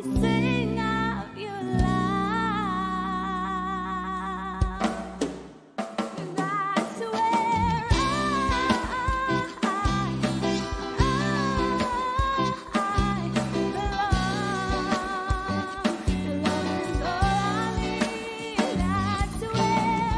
sing out your love. And that's where I belong. Love is all I need. That's where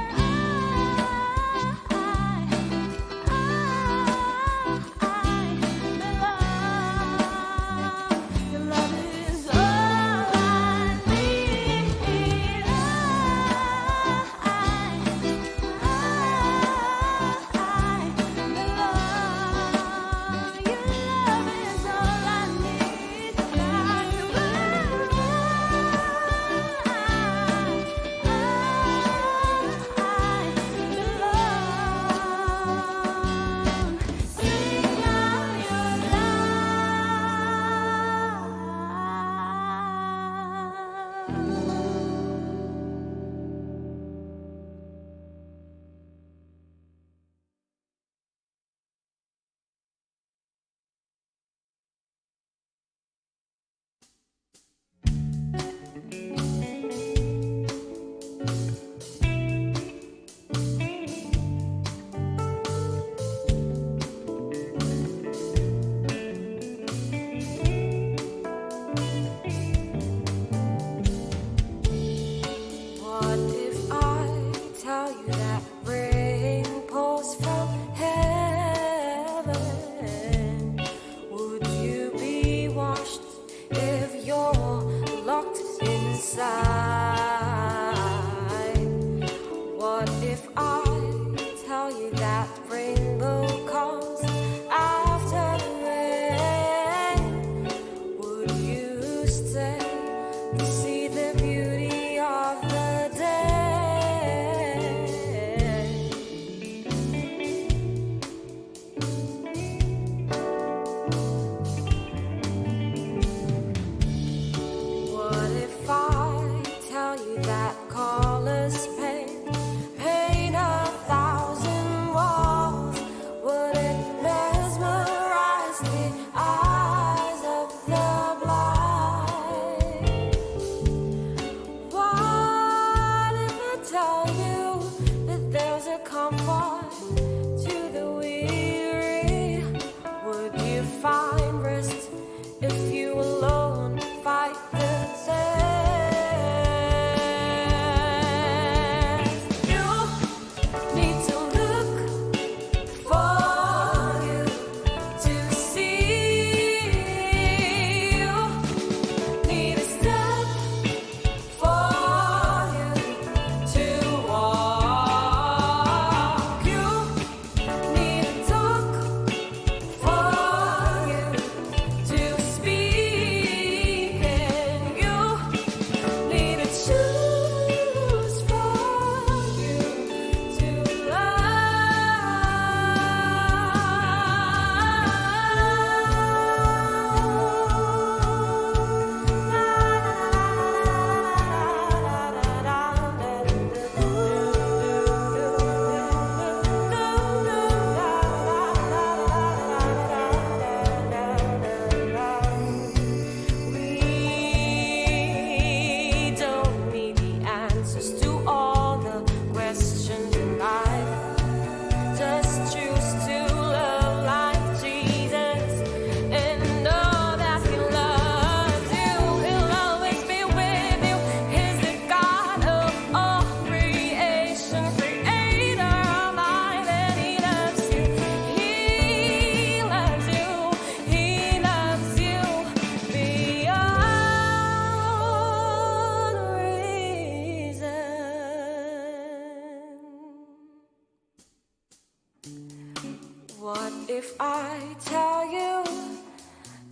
What if I tell you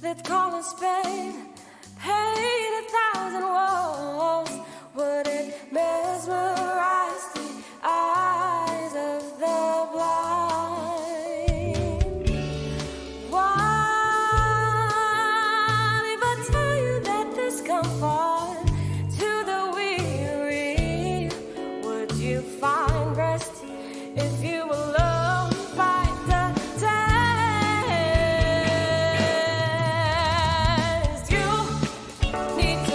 that Colin Spain paid 1,000 walls? Would it mesmerize the eyes of the blind? What if I tell you that there's comfort to the weary? Would you find rest if you alone? Need to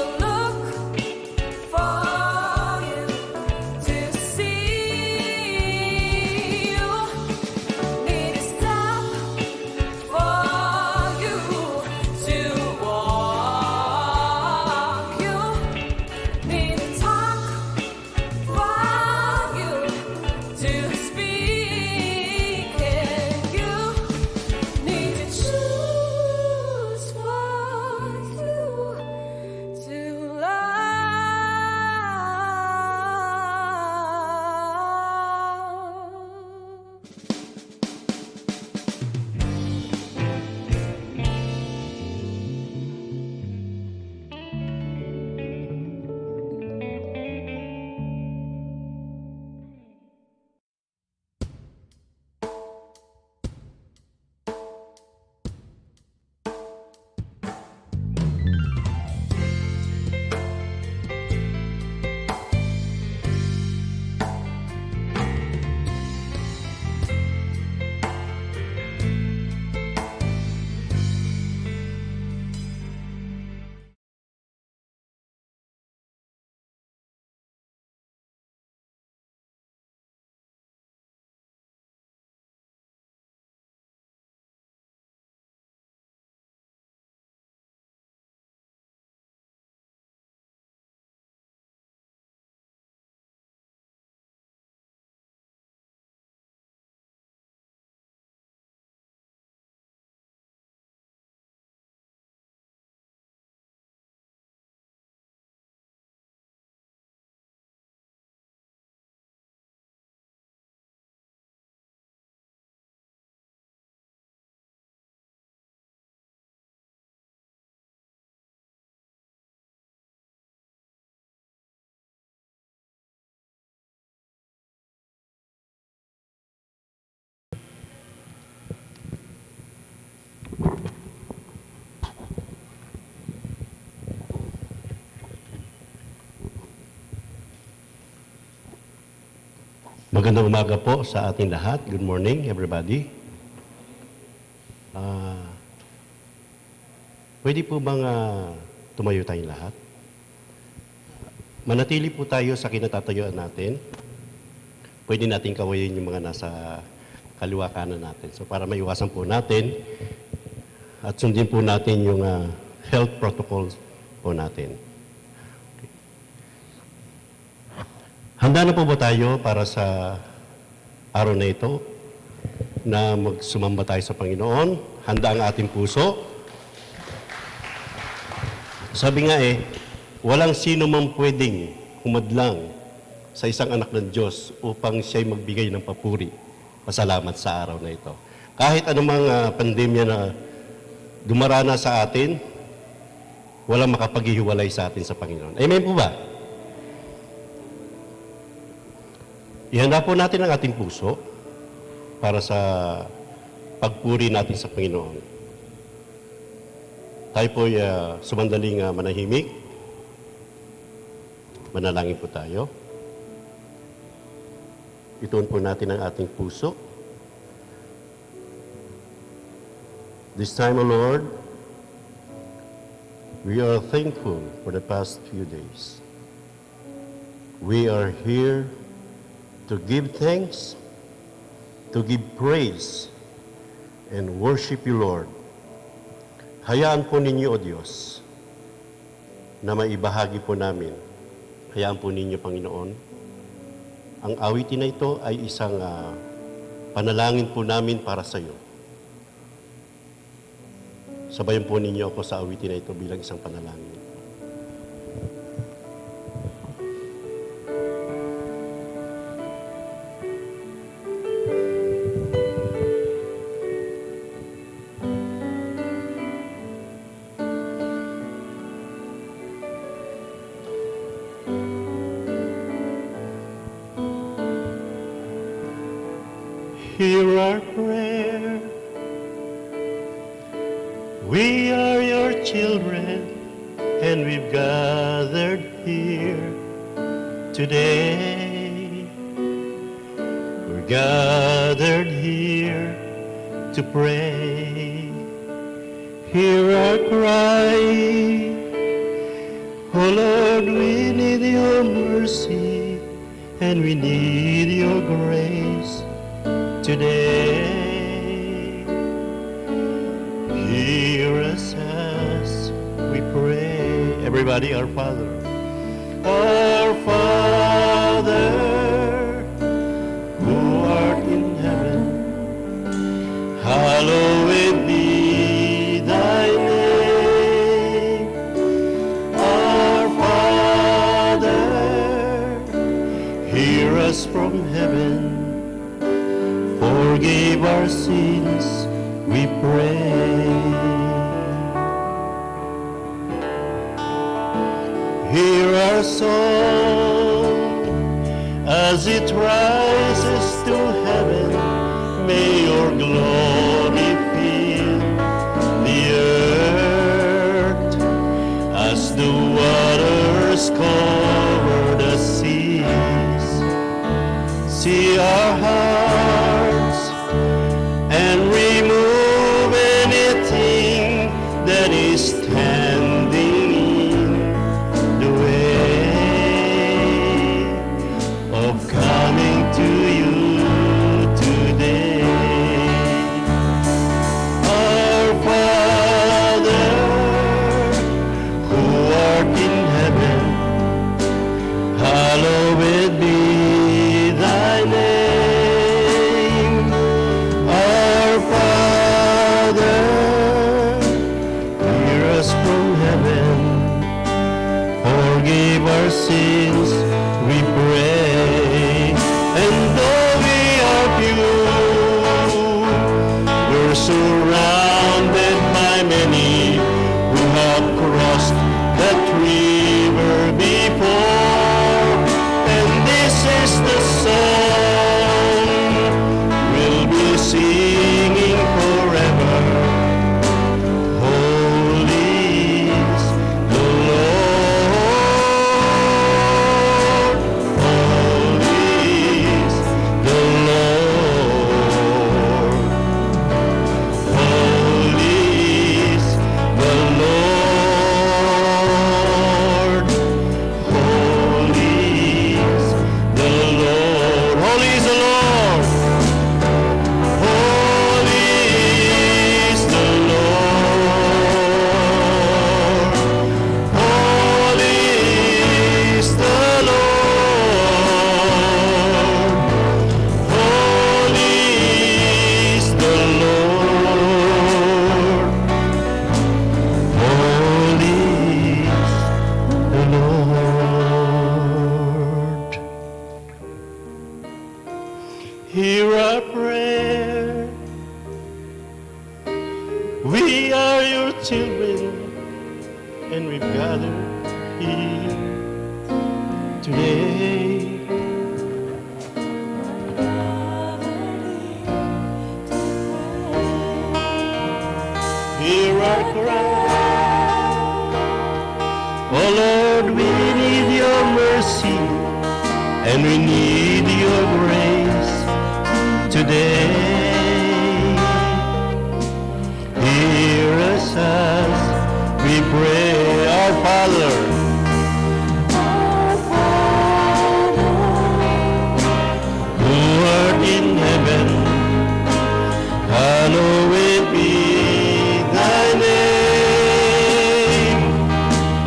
Magandang umaga po sa ating lahat. Good morning, everybody. Pwede po bang tumayo tayong lahat? Manatili po tayo sa kinatatayuan natin. Pwede natin kawayin yung mga nasa kaliwa kanan natin. So para maiwasan po natin at sundin po natin yung health protocols po natin. Handa na po ba tayo para sa araw na ito na magsumamba tayo sa Panginoon? Handa ang ating puso? Sabi nga walang sino man pwedeng humadlang sa isang anak ng Diyos upang siya'y magbigay ng papuri, pasalamat sa araw na ito. Kahit anumang pandemya na dumarana sa atin, walang makapaghihiwalay sa atin sa Panginoon. Amen po ba? Ihanda po natin ang ating puso para sa pagpuri natin sa Panginoon. Tayo po'y sumandaling manahimik. Manalangin po tayo. Ituon po natin ang ating puso. This time, O Lord, we are thankful for the past few days. We are here to give thanks, to give praise, and worship you, Lord. Hayaan po ninyo, O Diyos, na maibahagi po namin. Hayaan po ninyo, Panginoon. Ang awitin na ito ay isang panalangin po namin para sa iyo. Sabayan po ninyo ako sa awitin na ito bilang isang panalangin. Hear our prayer. We are your children, and we've gathered here today. We're gathered here to pray. Hear our cry. Oh Lord, we need your mercy, and we need your grace today. Hear us as we pray. Everybody, our Father. Our Father, who art in heaven, hallowed be thy name. Our Father, hear us from heaven. Forgive our sins, we pray. Hear our song as it rises to heaven. May your glory fill the earth as the waters cover the seas. See our hearts and remove anything that is standing in the way of coming to you today. Our Father, who art in heaven, hallowed be thy name. Our Father, hear us from heaven. Forgive our sins, we pray. And though we are few, we're surrounded by many who have crossed that river before. And this is the song we'll be singing forever. Holy is the Lord. Holy is We are your children, and we've gathered here today. Hear our cry. Oh Lord, we need your mercy, and we need your grace today. Hear us as we pray, our Father. Who art in heaven, hallowed be thy name.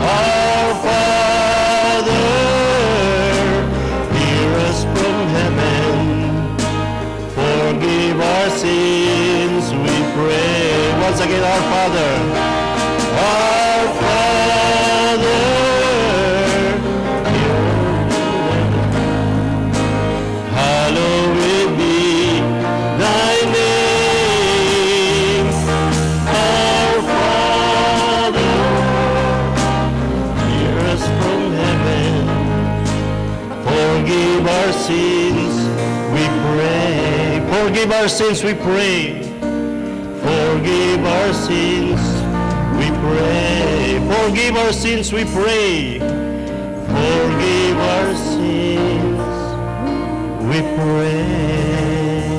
Our Father, hear us from heaven. Forgive our sins, we pray. Once again, our Father. Our Father, hear hallowed be thy name. Our Father, hear us from heaven. Forgive our sins, we pray. Forgive our sins, we pray. Forgive our sins, we pray. Forgive our sins, we pray. Forgive our sins, we pray.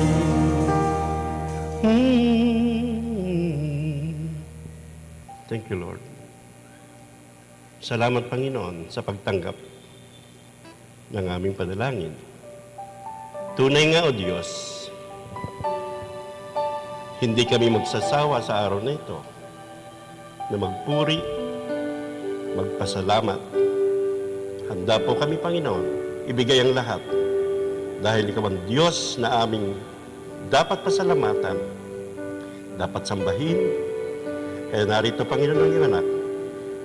Thank you, Lord. Salamat, Panginoon, sa pagtanggap ng aming panalangin. Tunay nga, O Diyos, hindi kami magsasawa sa araw na ito na magpuri, magpasalamat. Handa po kami, Panginoon, ibigay ang lahat dahil Ikaw ang Diyos na aming dapat pasalamatan, dapat sambahin. Kaya narito, Panginoon, ang iyong anak,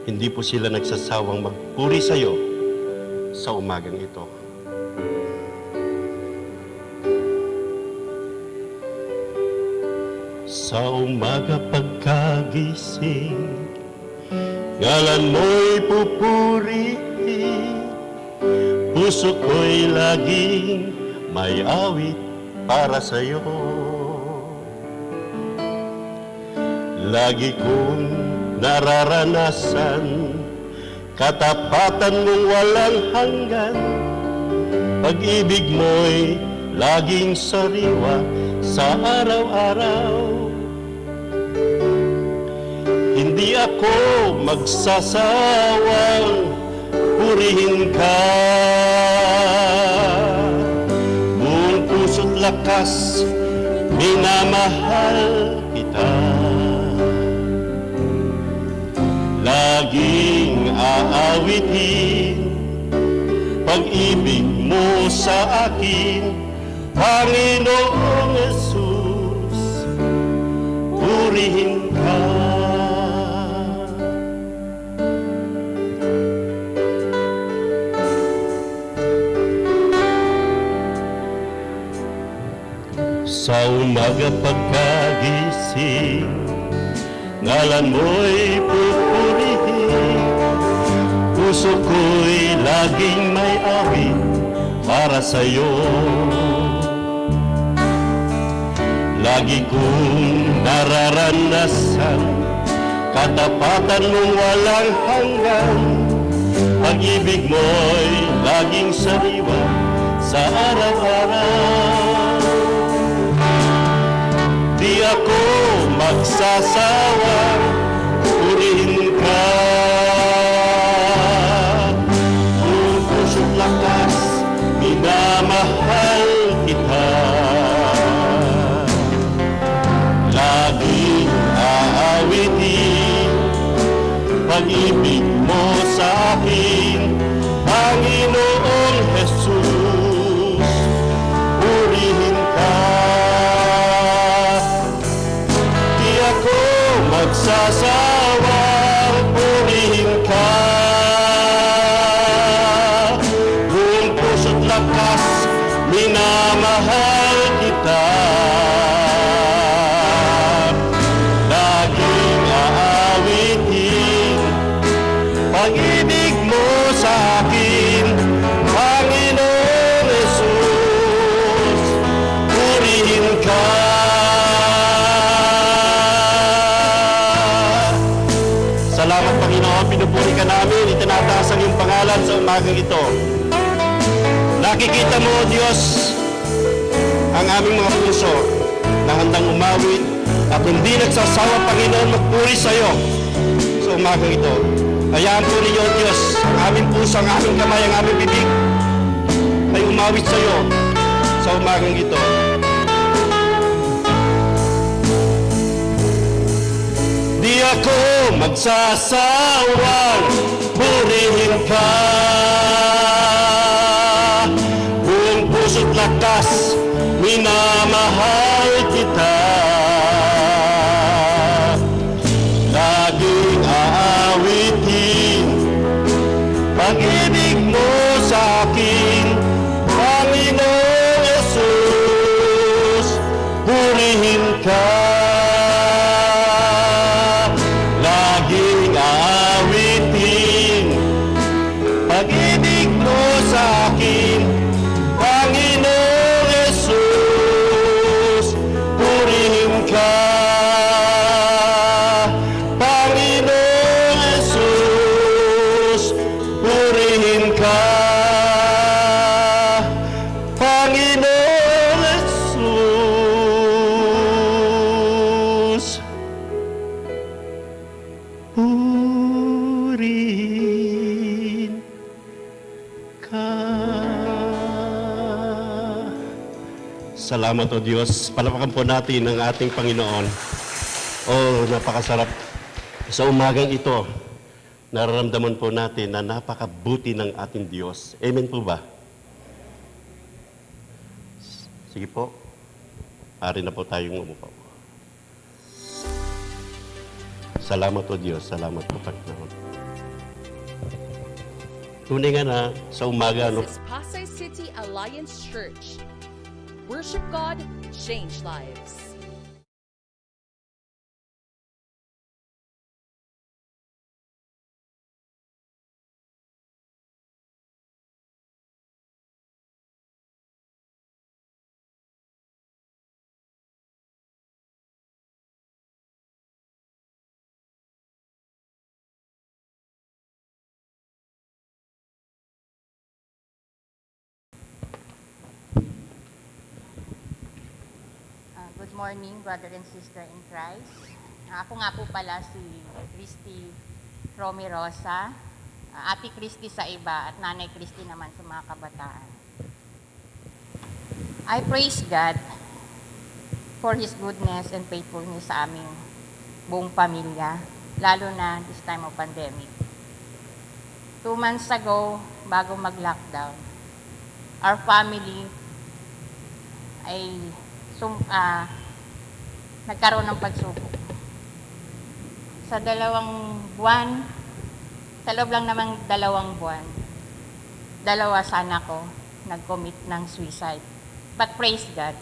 hindi po sila nagsasawang magpuri sa iyo sa umagang ito. Sa umaga pagkagising, ngalan mo'y pupurihin, puso ko'y laging may awit para sa'yo. Lagi kong nararanasan katapatan mong walang hanggan, pag-ibig mo'y laging sariwa sa araw-araw. Hindi ako magsasawang purihin ka, buong puso't lakas minamahal kita. Laging aawitin pag-ibig mo sa akin, Panginoong Jesus, purihin ka. Sa umaga pagkagising, ngalan mo'y pupurihin, puso ko'y laging may awit para sa'yo. Lagi kong nararanasan katapatan mong walang hanggan, pag-ibig mo'y laging sariwa sa araw-araw. Di ako magsasawang purihin ka, buong puso't lakas minamahal kita. Laging aawitin pag-ibig mo sa akin, Panginoong Jesus, purihin ka. Di ako magsasawang purihin ka, buong puso't lakas minamahal kita. Lagi salamat, Panginoon. Pinupuri ka namin, itinataas ang iyong pangalan sa umagang ito. Nakikita mo, Diyos, ang aming mga puso na handang umawit at hindi nagsasawa, Panginoon, magpuri sa iyo sa umagang ito. Hayaan po ninyo, Diyos, ang aming puso, ang aming kamay, ang aming bibig ay umawit sa iyo sa umagang ito. Di ako magsasawang purihin ka. Buong puso't lakas, minamahal kita. Laging aawitin pag-ibig mo sa akin, Panginoong Jesus, purihin ka. Laging aawitin pag-ibig mo sa akin, Panginoong Jesus, purihin ka. Panginoong Jesus, purihin ka. Panginoong Jesus, purihin ka. Salamat, O Diyos. Palapakan po natin ang ating Panginoon. Napakasarap. Sa umagang ito, nararamdaman po natin na napakabuti ng ating Diyos. Amen po ba? Sige po. Ari na po tayong umupo. Salamat, O Diyos. Salamat po, Panginoon. Tunay nga na sa umaga, This is Pasay City Alliance Church. Worship God, change lives. Good morning, brother and sister in Christ. Ako nga po pala si Christy Romy Rosa, Ate Christy sa iba at Nanay Christy naman sa mga kabataan. I praise God for His goodness and faithfulness sa aming buong pamilya, lalo na this time of pandemic. 2 months ago, bago mag-lockdown, our family ay nagkaroon ng pagsubok. Sa 2 buwan, sa loob lang namang 2 buwan, 2 sa anak ko nag-commit ng suicide. But praise God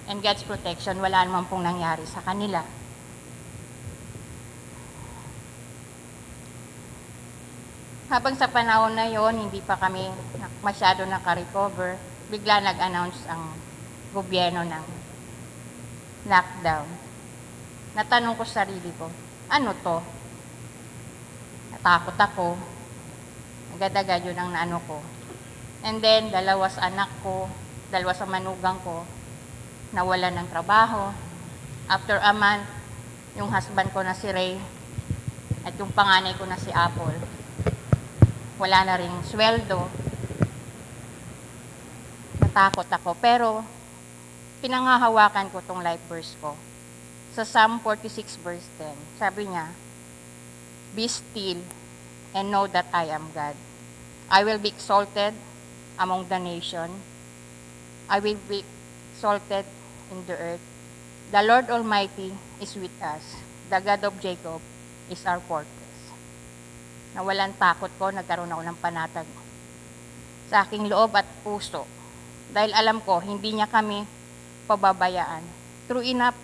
and God's protection, wala naman pong nangyari sa kanila. Habang sa panahon na yon, hindi pa kami masyado naka-recover, bigla nag-announce ang gobyerno ng lockdown. Natanong ko sa sarili ko, ano to? Natakot ako. Agad-agad yun ang naano ko. And then, 2 sa anak ko, 2 sa manugang ko, nawalan ng trabaho. After a month, yung husband ko na si Ray, at yung panganay ko na si Apple, wala na ring sweldo. Natakot ako. Pero, pinanghahawakan ko tong life verse ko. Sa Psalm 46 verse 10, sabi niya, "Be still and know that I am God. I will be exalted among the nation. I will be exalted in the earth. The Lord Almighty is with us. The God of Jacob is our fortress." Nawalan takot ko, nagkaroon ako ng panatag sa aking loob at puso. Dahil alam ko, hindi niya kami pababayaan. True enough,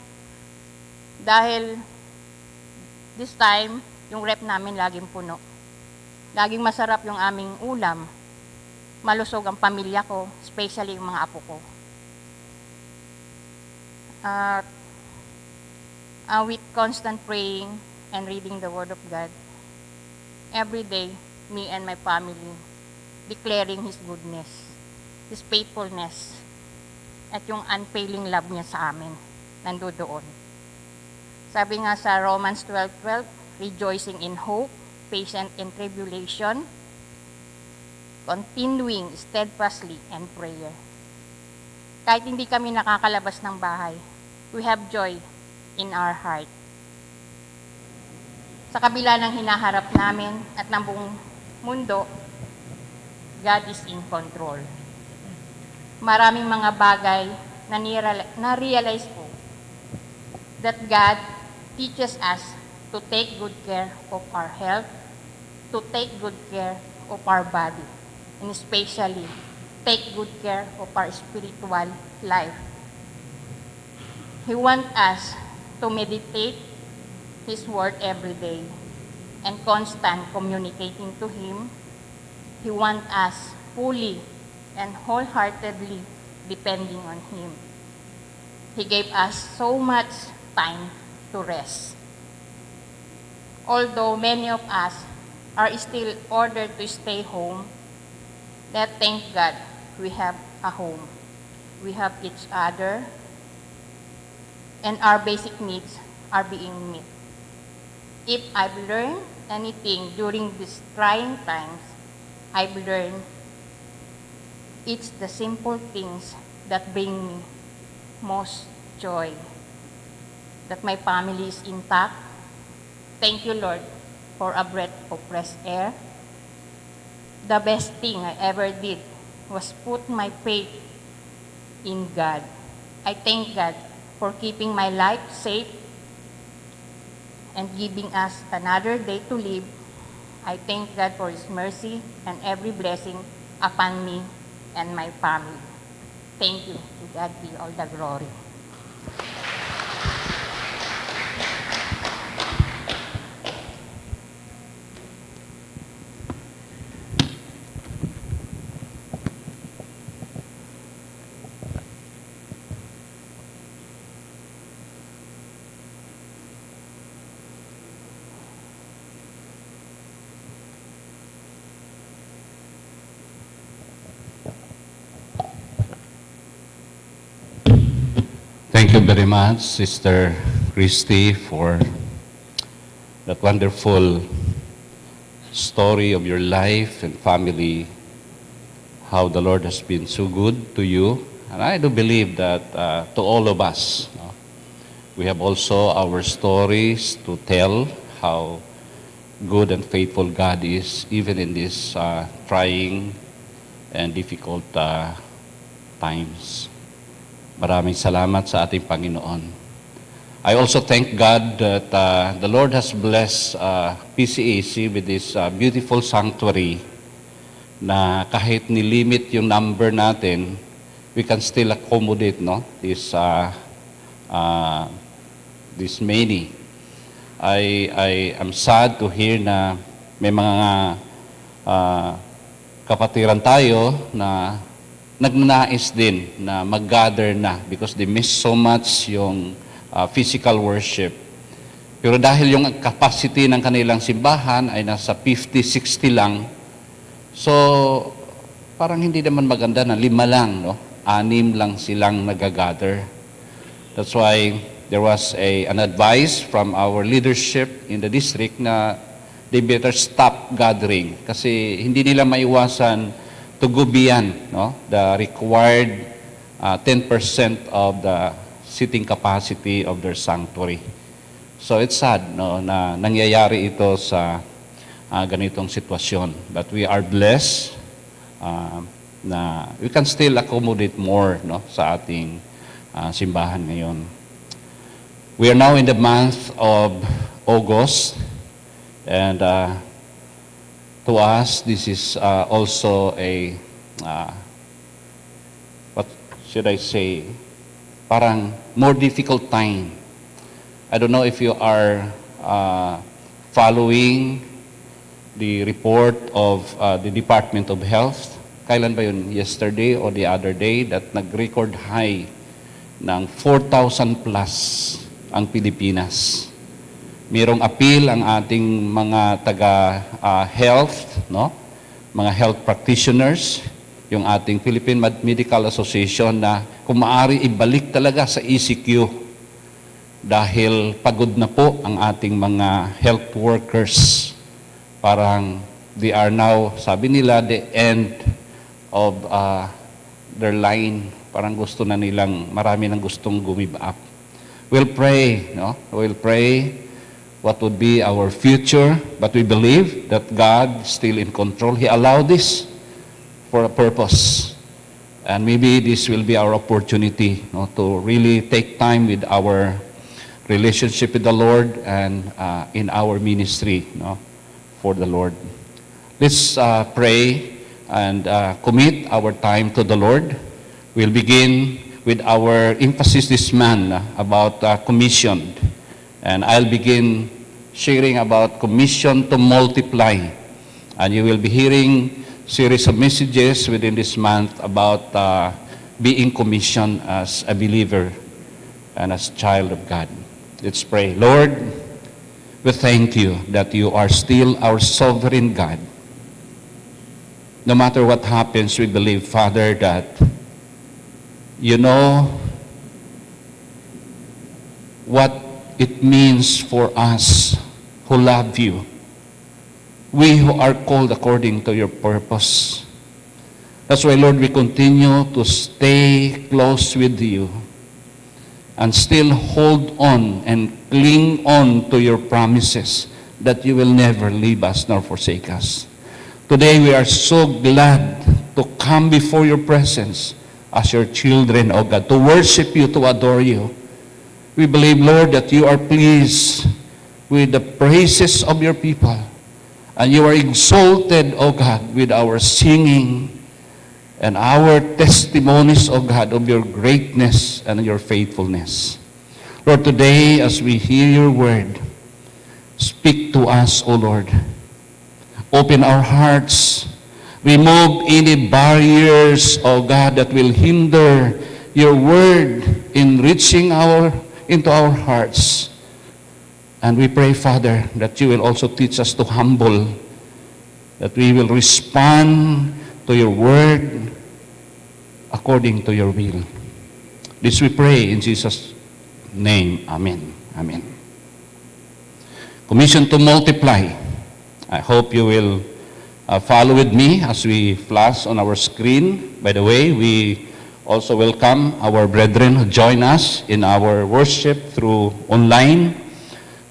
dahil this time, yung rep namin laging puno. Laging masarap yung aming ulam. Malusog ang pamilya ko, especially yung mga apo ko. With constant praying and reading the Word of God, every day, me and my family, declaring His goodness, His faithfulness, at yung unfailing love niya sa amin, nandoon. Sabi nga sa Romans 12:12, rejoicing in hope, patient in tribulation, continuing steadfastly in prayer. Kahit hindi kami nakakalabas ng bahay, we have joy in our heart. Sa kabila ng hinaharap namin at ng buong mundo, God is in control. Maraming mga bagay na na-realize ko that God teaches us to take good care of our health, to take good care of our body, and especially take good care of our spiritual life. He wants us to meditate His word every day and constant communicating to Him. He wants us fully and wholeheartedly depending on Him. He gave us so much time to rest. Although many of us are still ordered to stay home, let's thank God we have a home. We have each other, and our basic needs are being met. If I've learned anything during these trying times, I've learned it's the simple things that bring me most joy. That my family is intact. Thank you, Lord, for a breath of fresh air. The best thing I ever did was put my faith in God. I thank God for keeping my life safe and giving us another day to live. I thank God for His mercy and every blessing upon me and my family. Thank you. To God be all the glory. Thank you very much, Sister Christy, for that wonderful story of your life and family, how the Lord has been so good to you. And I do believe that to all of us, we have also our stories to tell how good and faithful God is, even in these trying and difficult times. Maraming salamat sa ating Panginoon. I also thank God that the Lord has blessed PCAC with this beautiful sanctuary na kahit nilimit yung number natin, we can still accommodate this many. I am sad to hear na may mga kapatiran tayo na nagnanais din na mag-gather na because they miss so much yung physical worship. Pero dahil yung capacity ng kanilang simbahan ay nasa 50-60 lang, so parang hindi naman maganda na 5 lang, no? 6 lang silang nag-gather. That's why there was an advice from our leadership in the district na they better stop gathering kasi hindi nila maiwasan to go beyond the required 10% of the seating capacity of their sanctuary. So it's sad na nangyayari ito sa ganitong sitwasyon. But we are blessed na we can still accommodate more sa ating simbahan ngayon. We are now in the month of August, and to us, this is also what should I say, parang more difficult time. I don't know if you are following the report of the Department of Health. Kailan ba yun? Yesterday or the other day that nag-record high ng 4,000 plus ang Pilipinas mayroong appeal ang ating mga taga-health, no? Mga health practitioners, yung ating Philippine Medical Association na kung maaari ibalik talaga sa ECQ dahil pagod na po ang ating mga health workers. Parang they are now, sabi nila, the end of their line. Parang gusto na nilang, marami nang gustong give up. We'll pray, no? We'll pray what would be our future, but we believe that God is still in control. He allowed this for a purpose. And maybe this will be our opportunity, no, to really take time with our relationship with the Lord and in our ministry, no, for the Lord. Let's pray and commit our time to the Lord. We'll begin with our emphasis this month about commissioned. And I'll begin sharing about commission to multiply. And you will be hearing series of messages within this month about being commissioned as a believer and as a child of God. Let's pray. Lord, we thank you that you are still our sovereign God. No matter what happens, we believe, Father, that you know what it means for us who love you, we who are called according to your purpose. That's why, Lord, we continue to stay close with you and still hold on and cling on to your promises that you will never leave us nor forsake us. Today, we are so glad to come before your presence as your children, O God, to worship you, to adore you. We believe, Lord, that you are pleased with the praises of your people. And you are exalted, O God, with our singing and our testimonies, O God, of your greatness and your faithfulness. Lord, today, as we hear your word, speak to us, O Lord. Open our hearts. Remove any barriers, O God, that will hinder your word in reaching into our hearts. And we pray, Father, that you will also teach us to humble, that we will respond to your word according to your will. This we pray in Jesus' name. Amen. Amen. Commission to multiply. I hope you will follow with me as we flash on our screen. By the way, we also welcome our brethren who join us in our worship through online.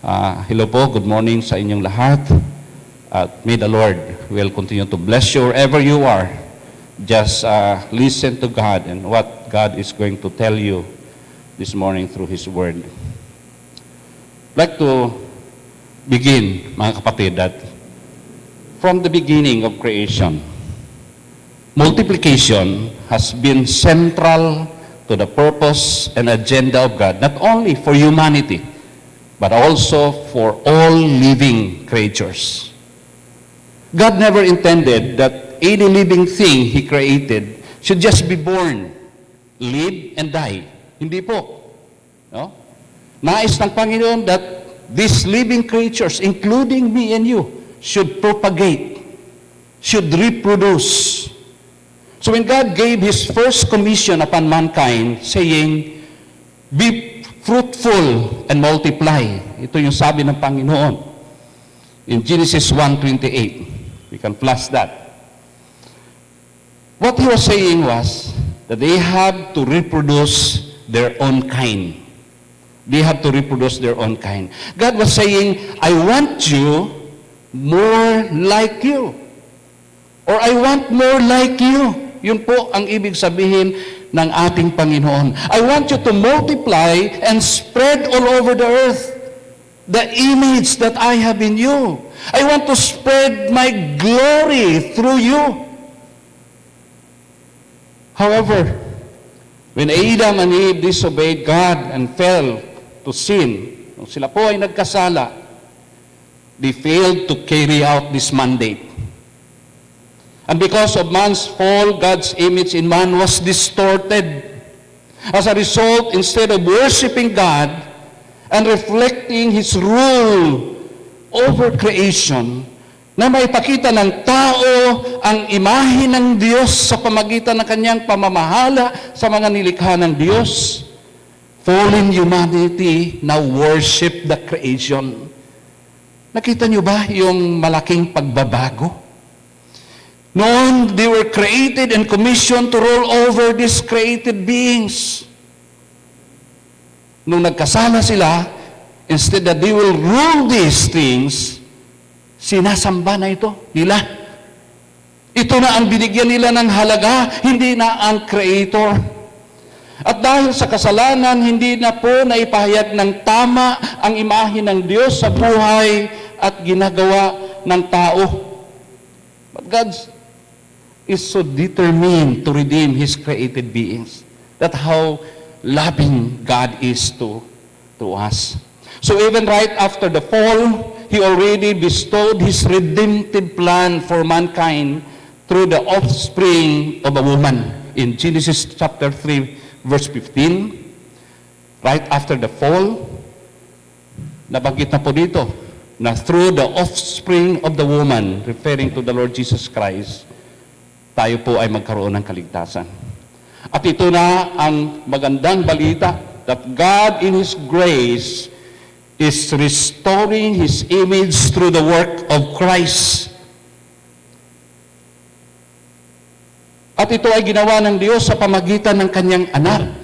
Hello po, good morning sa inyong lahat. May the Lord will continue to bless you wherever you are. Just listen to God and what God is going to tell you this morning through His Word. I'd like to begin, mga kapatid, that from the beginning of creation, multiplication has been central to the purpose and agenda of God, not only for humanity, but also for all living creatures. God never intended that any living thing He created should just be born, live, and die. Hindi po. No? Nais ng Panginoon that these living creatures, including me and you, should propagate, should reproduce. So when God gave His first commission upon mankind, saying, be fruitful and multiply. Ito yung sabi ng Panginoon. In Genesis 1:28. We can flash that. What He was saying was that they have to reproduce their own kind. They have to reproduce their own kind. God was saying, I want you more like you. Or I want more like you. Yun po ang ibig sabihin ng ating Panginoon. I want you to multiply and spread all over the earth the image that I have in you. I want to spread my glory through you. However, when Adam and Eve disobeyed God and fell to sin, nung sila po ay nagkasala, they failed to carry out this mandate. And because of man's fall, God's image in man was distorted. As a result, instead of worshiping God and reflecting His rule over creation, na maipakita ng tao ang imahe ng Diyos sa pamagitan ng kanyang pamamahala sa mga nilikha ng Diyos. Fallen humanity now worship the creation. Nakita niyo ba yung malaking pagbabago? Noon, they were created and commissioned to rule over these created beings. Nung nagkasala sila, instead that they will rule these things, sinasamba na ito nila. Ito na ang binigyan nila ng halaga, hindi na ang Creator. At dahil sa kasalanan, hindi na po naipahayag ng tama ang imahe ng Diyos sa buhay at ginagawa ng tao. But God is so determined to redeem His created beings. That's how loving God is to us. So even right after the fall, He already bestowed His redemptive plan for mankind through the offspring of a woman. In Genesis chapter 3, verse 15, right after the fall, nabanggit na po dito, na through the offspring of the woman, referring to the Lord Jesus Christ, tayo po ay magkaroon ng kaligtasan. At ito na ang magandang balita, that God in His grace is restoring His image through the work of Christ. At ito ay ginawa ng Diyos sa pamagitan ng Kanyang anak.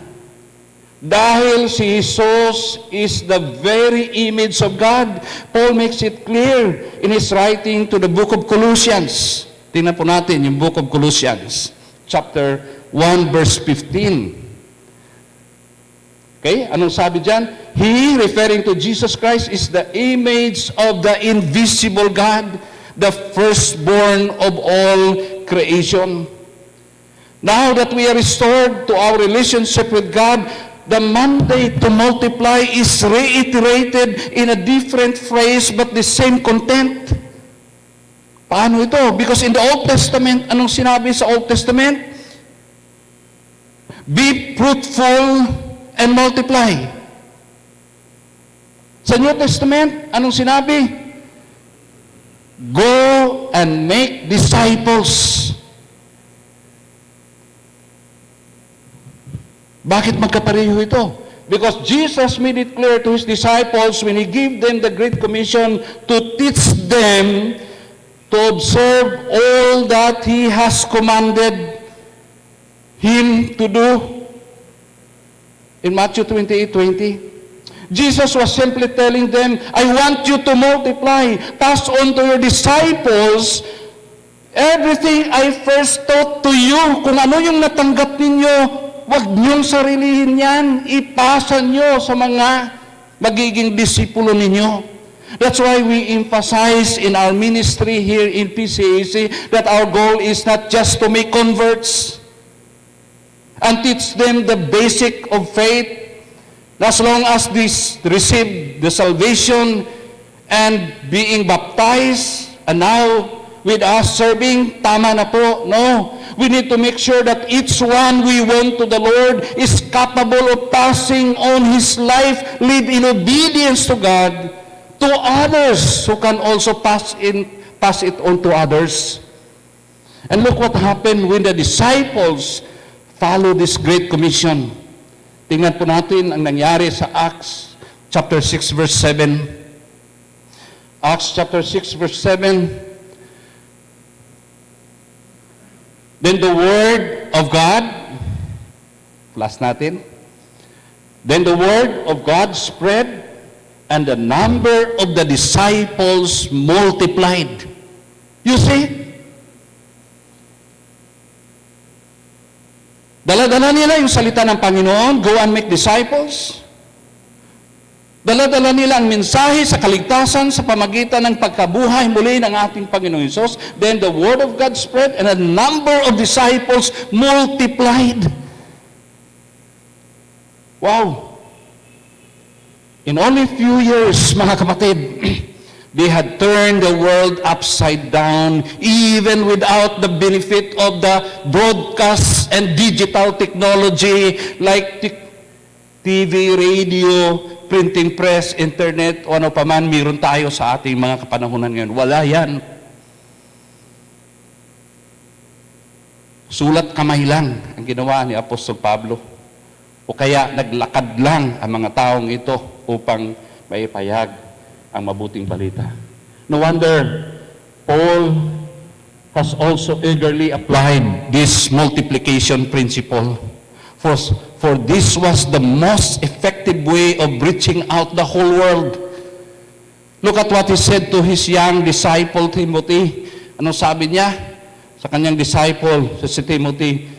Dahil si Jesus is the very image of God, Paul makes it clear in his writing to the book of Colossians. Tingnan po natin yung book of Colossians, chapter 1, verse 15. Okay, anong sabi dyan? He, referring to Jesus Christ, is the image of the invisible God, the firstborn of all creation. Now that we are restored to our relationship with God, the mandate to multiply is reiterated in a different phrase but the same content. Paano ito? Because in the Old Testament, anong sinabi sa Old Testament? Be fruitful and multiply. Sa New Testament, anong sinabi? Go and make disciples. Bakit magkapareho ito? Because Jesus made it clear to His disciples when He gave them the Great Commission to teach them to observe all that He has commanded Him to do. In Matthew 28:20, Jesus was simply telling them, I want you to multiply, pass on to your disciples everything I first taught to you. Kung ano yung natanggap ninyo, wag niyong sarilihin yan, ipasa niyo sa mga magiging disipulo ninyo. That's why we emphasize in our ministry here in PCAC that our goal is not just to make converts and teach them the basic of faith. As long as they receive the salvation and being baptized, and now with us serving, tama na po. No. We need to make sure that each one we want to the Lord is capable of passing on his life, live in obedience to God, to others who can also pass it on to others. And look what happened when the disciples follow this Great Commission. Tingnan po natin ang nangyari sa Acts chapter 6 verse 7. Acts chapter 6 verse 7. Then the word of God, plus natin. Then the word of God spread, and the number of the disciples multiplied. You see? Dala-dala nila yung salita ng Panginoon, go and make disciples. Dala-dala nila ang mensahe sa kaligtasan sa pamagitan ng pagkabuhay muli ng ating Panginoon Hesus. Then the word of God spread and a number of disciples multiplied. Wow! In only few years, mga kapatid, they had turned the world upside down even without the benefit of the broadcast and digital technology like TV, radio, printing press, internet, o ano pa man meron tayo sa ating mga kapanahunan ngayon. Wala yan. Sulat kamay lang ang ginawa ni Apostol Pablo. O kaya naglakad lang ang mga taong ito upang maipahayag ang mabuting balita. No wonder Paul has also eagerly applied this multiplication principle. For this was the most effective way of reaching out the whole world. Look at what he said to his young disciple Timothy. Ano sabi niya sa kanyang disciple, si Timothy?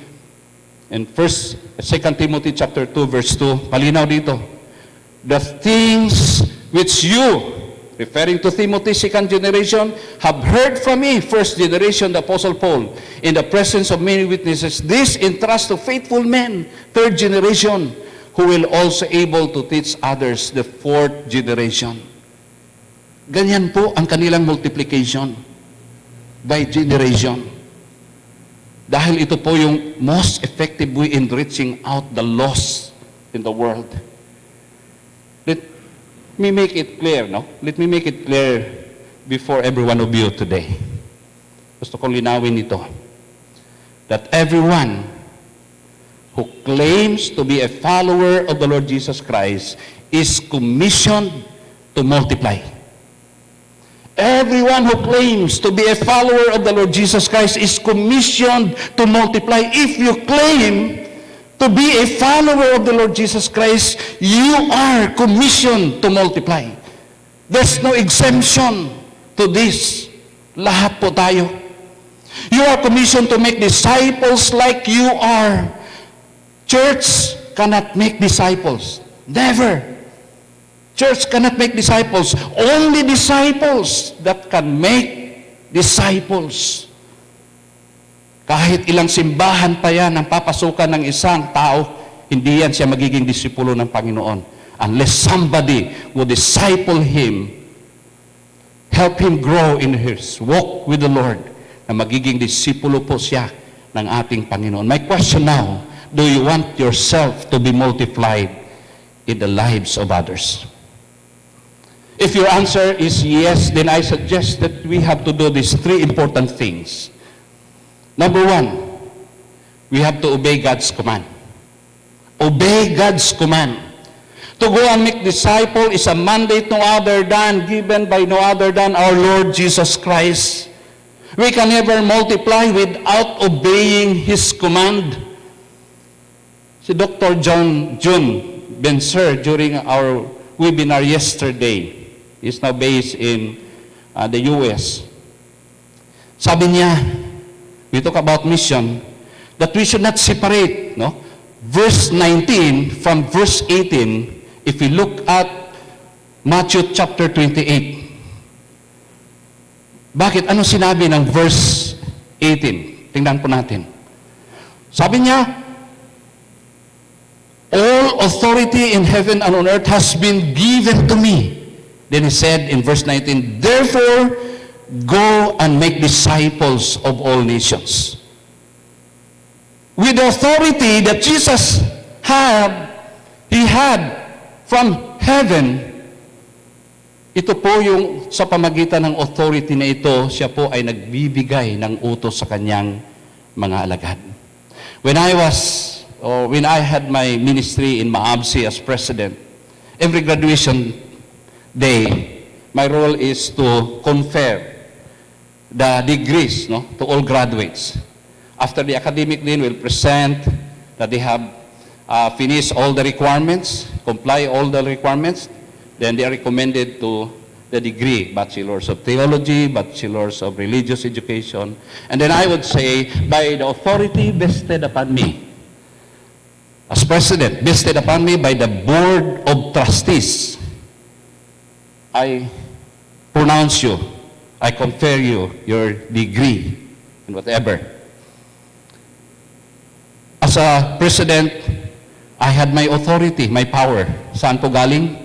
In 2 Timothy chapter 2 verse 2, palinaw dito. The things which you, referring to Timothy, second generation, have heard from me, first generation, the Apostle Paul, in the presence of many witnesses, this entrust to faithful men, third generation, who will also able to teach others, the fourth generation. Ganyan po ang kanilang multiplication by generation. Dahil ito po yung most effective way in reaching out the lost in the world. Let me make it clear, no? Let me make it clear before every one of you today. Gusto kong linawin ito. That everyone who claims to be a follower of the Lord Jesus Christ is commissioned to multiply. Everyone who claims to be a follower of the Lord Jesus Christ is commissioned to multiply. If you claim to be a follower of the Lord Jesus Christ, you are commissioned to multiply. There's no exemption to this. Lahat po tayo. You are commissioned to make disciples like you are. Church cannot make disciples. Never. Church cannot make disciples. Only disciples that can make disciples. Kahit ilang simbahan pa yan ang papasukan ng isang tao, hindi yan siya magiging disipulo ng Panginoon. Unless somebody will disciple him, help him grow in his walk with the Lord, na magiging disipulo po siya ng ating Panginoon. My question now, do you want yourself to be multiplied in the lives of others? If your answer is yes, then I suggest that we have to do these three important things. Number one, we have to obey God's command. Obey God's command. To go and make disciple is a mandate given by no other than our Lord Jesus Christ. We can never multiply without obeying His command. Si Dr. June Benser during our webinar yesterday, is now based in the U.S. Sabi niya, we talk about mission, that we should not separate, no, verse 19 from verse 18 if we look at Matthew chapter 28. Bakit? Ano sinabi ng verse 18? Tingnan po natin. Sabi niya, all authority in heaven and on earth has been given to me. Then he said in verse 19, therefore, go and make disciples of all nations. With the authority that Jesus He had from heaven, ito po yung sa pamagitan ng authority na ito, siya po ay nagbibigay ng utos sa kanyang mga alagad. When I had my ministry in Maabsi as president, every graduation day, my role is to confer the degrees, no, to all graduates. After the academic day, we'll present that they have finished all the requirements, comply all the requirements, then they are recommended to the degree, Bachelors of Theology, Bachelors of Religious Education, and then I would say, by the authority vested upon me, as president, vested upon me by the Board of Trustees, I pronounce you, I confer you your degree in whatever. As a president, I had my authority, my power. Saan po galing?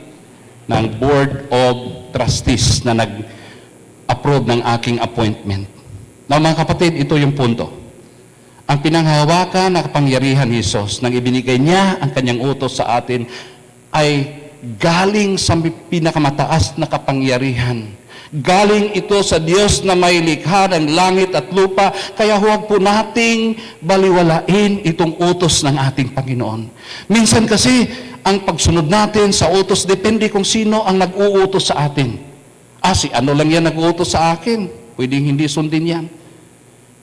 Ng Board of Trustees na nag-approve ng aking appointment. Now mga kapatid, ito yung punto. Ang pinanghawakan na kapangyarihan ni Jesus nang ibinigay niya ang kanyang utos sa atin ay galing sa pinakamataas na kapangyarihan. Galing ito sa Diyos na may likha ng langit at lupa, kaya huwag po nating baliwalain itong utos ng ating Panginoon. Minsan kasi, ang pagsunod natin sa utos, depende kung sino ang nag-uutos sa atin. Si ano lang yan nag-uutos sa akin, pwedeng hindi sundin yan.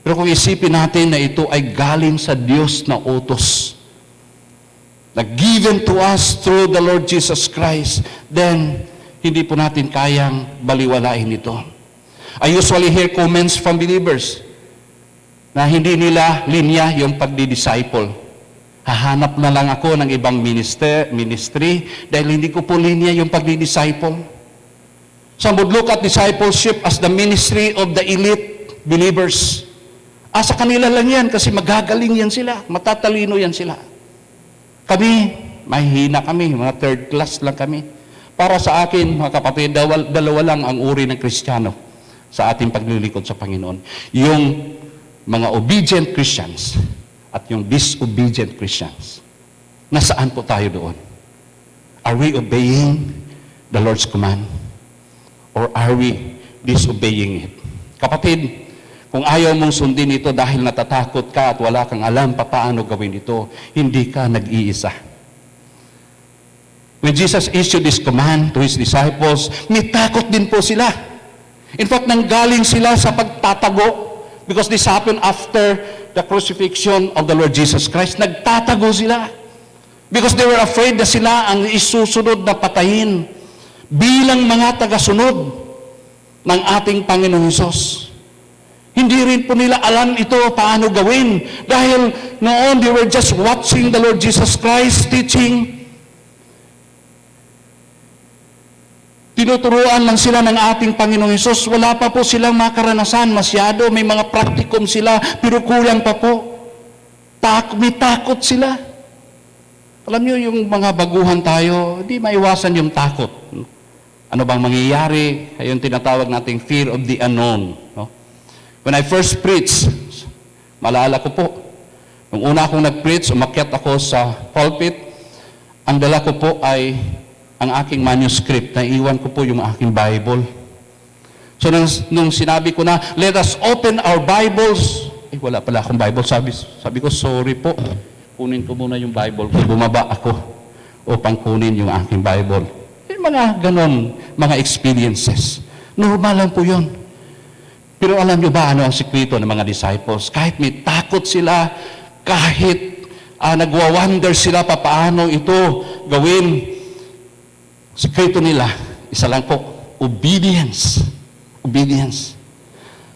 Pero kung isipin natin na ito ay galing sa Diyos na utos, na given to us through the Lord Jesus Christ, then hindi po natin kayang baliwalain ito. I usually hear comments from believers na hindi nila linya yung pagdi-disciple. Hahanap na lang ako ng ibang ministry dahil hindi ko po linya yung pagdi-disciple. Some would look at discipleship as the ministry of the elite believers. Sa kanila lang yan kasi magagaling yan sila, matatalino yan sila. Kami, mahihina kami, mga third class lang kami. Para sa akin, mga kapatid, dalawa lang ang uri ng Kristiyano sa ating paglilingkod sa Panginoon. Yung mga obedient Christians at yung disobedient Christians. Nasaan po tayo doon? Are we obeying the Lord's command? Or are we disobeying it? Kapatid, kung ayaw mong sundin ito dahil natatakot ka at wala kang alam paano gawin ito, hindi ka nag-iisa. When Jesus issued this command to His disciples, may takot din po sila. In fact, nanggaling sila sa pagtatago because this happened after the crucifixion of the Lord Jesus Christ. Nagtatago sila because they were afraid na sila ang isusunod na patayin bilang mga tagasunod ng ating Panginoong Hesus. Hindi rin po nila alam ito paano gawin dahil noon they were just watching the Lord Jesus Christ teaching. Tinuturuan lang sila ng ating Panginoong Hesus. Wala pa po silang makaranasan masyado. May mga practicum sila, pero kulang pa po. May takot sila. Alam niyo, yung mga baguhan tayo, hindi maiwasan yung takot. Ano bang mangyayari? Ayun tinatawag nating fear of the unknown. No? When I first preached, maalala ko po, nung una akong nag-preach, umakyat ako sa pulpit, ang dala ko po ay ang aking manuscript, naiwan ko po yung aking Bible. So nung sinabi ko na, let us open our Bibles, wala pala akong Bible, sabi ko, sorry po, kunin ko muna yung Bible ko, bumaba ako upang kunin yung aking Bible. Mga ganon, mga experiences. Normal lang po yun. Pero alam nyo ba ano ang sikreto ng mga disciples? Kahit may takot sila, kahit nagwa-wonder sila paano ito gawin, sikreto nila, isa lang po, obedience. Obedience.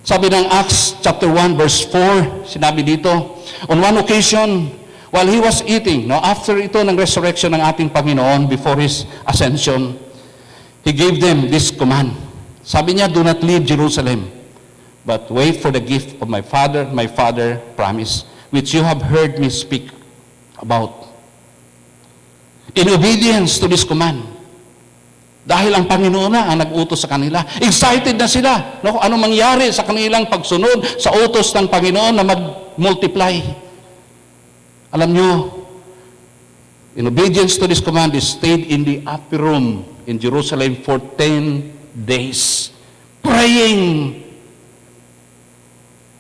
Sabi ng Acts chapter 1 verse 4, sinabi dito, on one occasion, while He was eating, after ito ng resurrection ng ating Panginoon, before His ascension, He gave them this command. Sabi niya, do not leave Jerusalem, but wait for the gift of my Father promised, which you have heard me speak about. In obedience to this command, dahil ang Panginoon na ang nag-utos sa kanila, excited na sila. Kung ano mangyari sa kanilang pagsunod sa utos ng Panginoon na mag-multiply. Alam nyo, in obedience to this command, they stayed in the upper room in Jerusalem for 10 days, praying.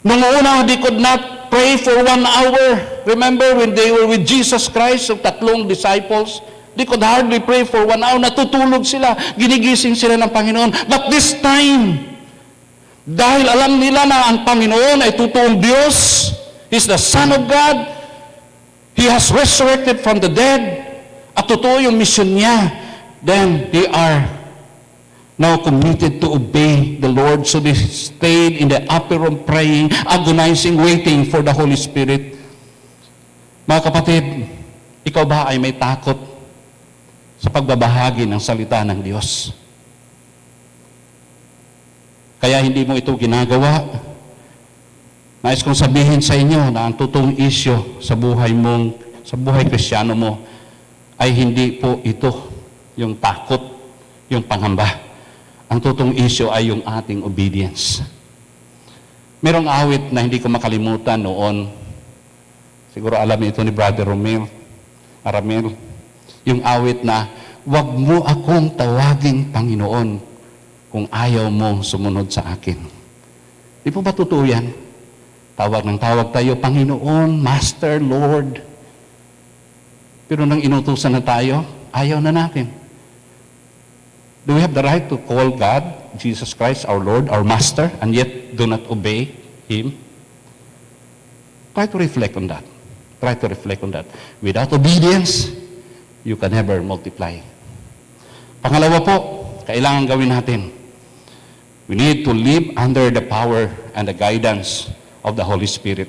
Nung una, they could not pray for 1 hour. Remember when they were with Jesus Christ, yung 3 disciples, they could hardly pray for 1 hour. Natutulog sila, ginigising sila ng Panginoon. But this time, dahil alam nila na ang Panginoon ay totoong Diyos, He's the Son of God, He has resurrected from the dead, at totoo yung mission niya, then they are now committed to obey the Lord. So they stayed in the upper room praying, agonizing, waiting for the Holy Spirit. Mga kapatid, ikaw ba ay may takot sa pagbabahagi ng salita ng Diyos? Kaya hindi mo ito ginagawa? Nais kong sabihin sa inyo na ang totoong isyo sa buhay Kristiyano mo ay hindi po ito yung takot, yung pangamba. Ang totoong isyo ay yung ating obedience. Merong awit na hindi ko makalimutan noon Siguro alam ito ni Brother Aramil. Yung awit na, "Wag mo akong tawaging Panginoon kung ayaw mo sumunod sa akin." Di po ba totoo yan? Tawag ng tawag tayo, Panginoon, Master, Lord. Pero nang inutusan na tayo, ayaw na natin. Do we have the right to call God, Jesus Christ, our Lord, our Master, and yet do not obey Him? Try to reflect on that. Try to reflect on that. Without obedience, you can never multiply. Pangalawa po, kailangan gawin natin. We need to live under the power and the guidance of the Holy Spirit.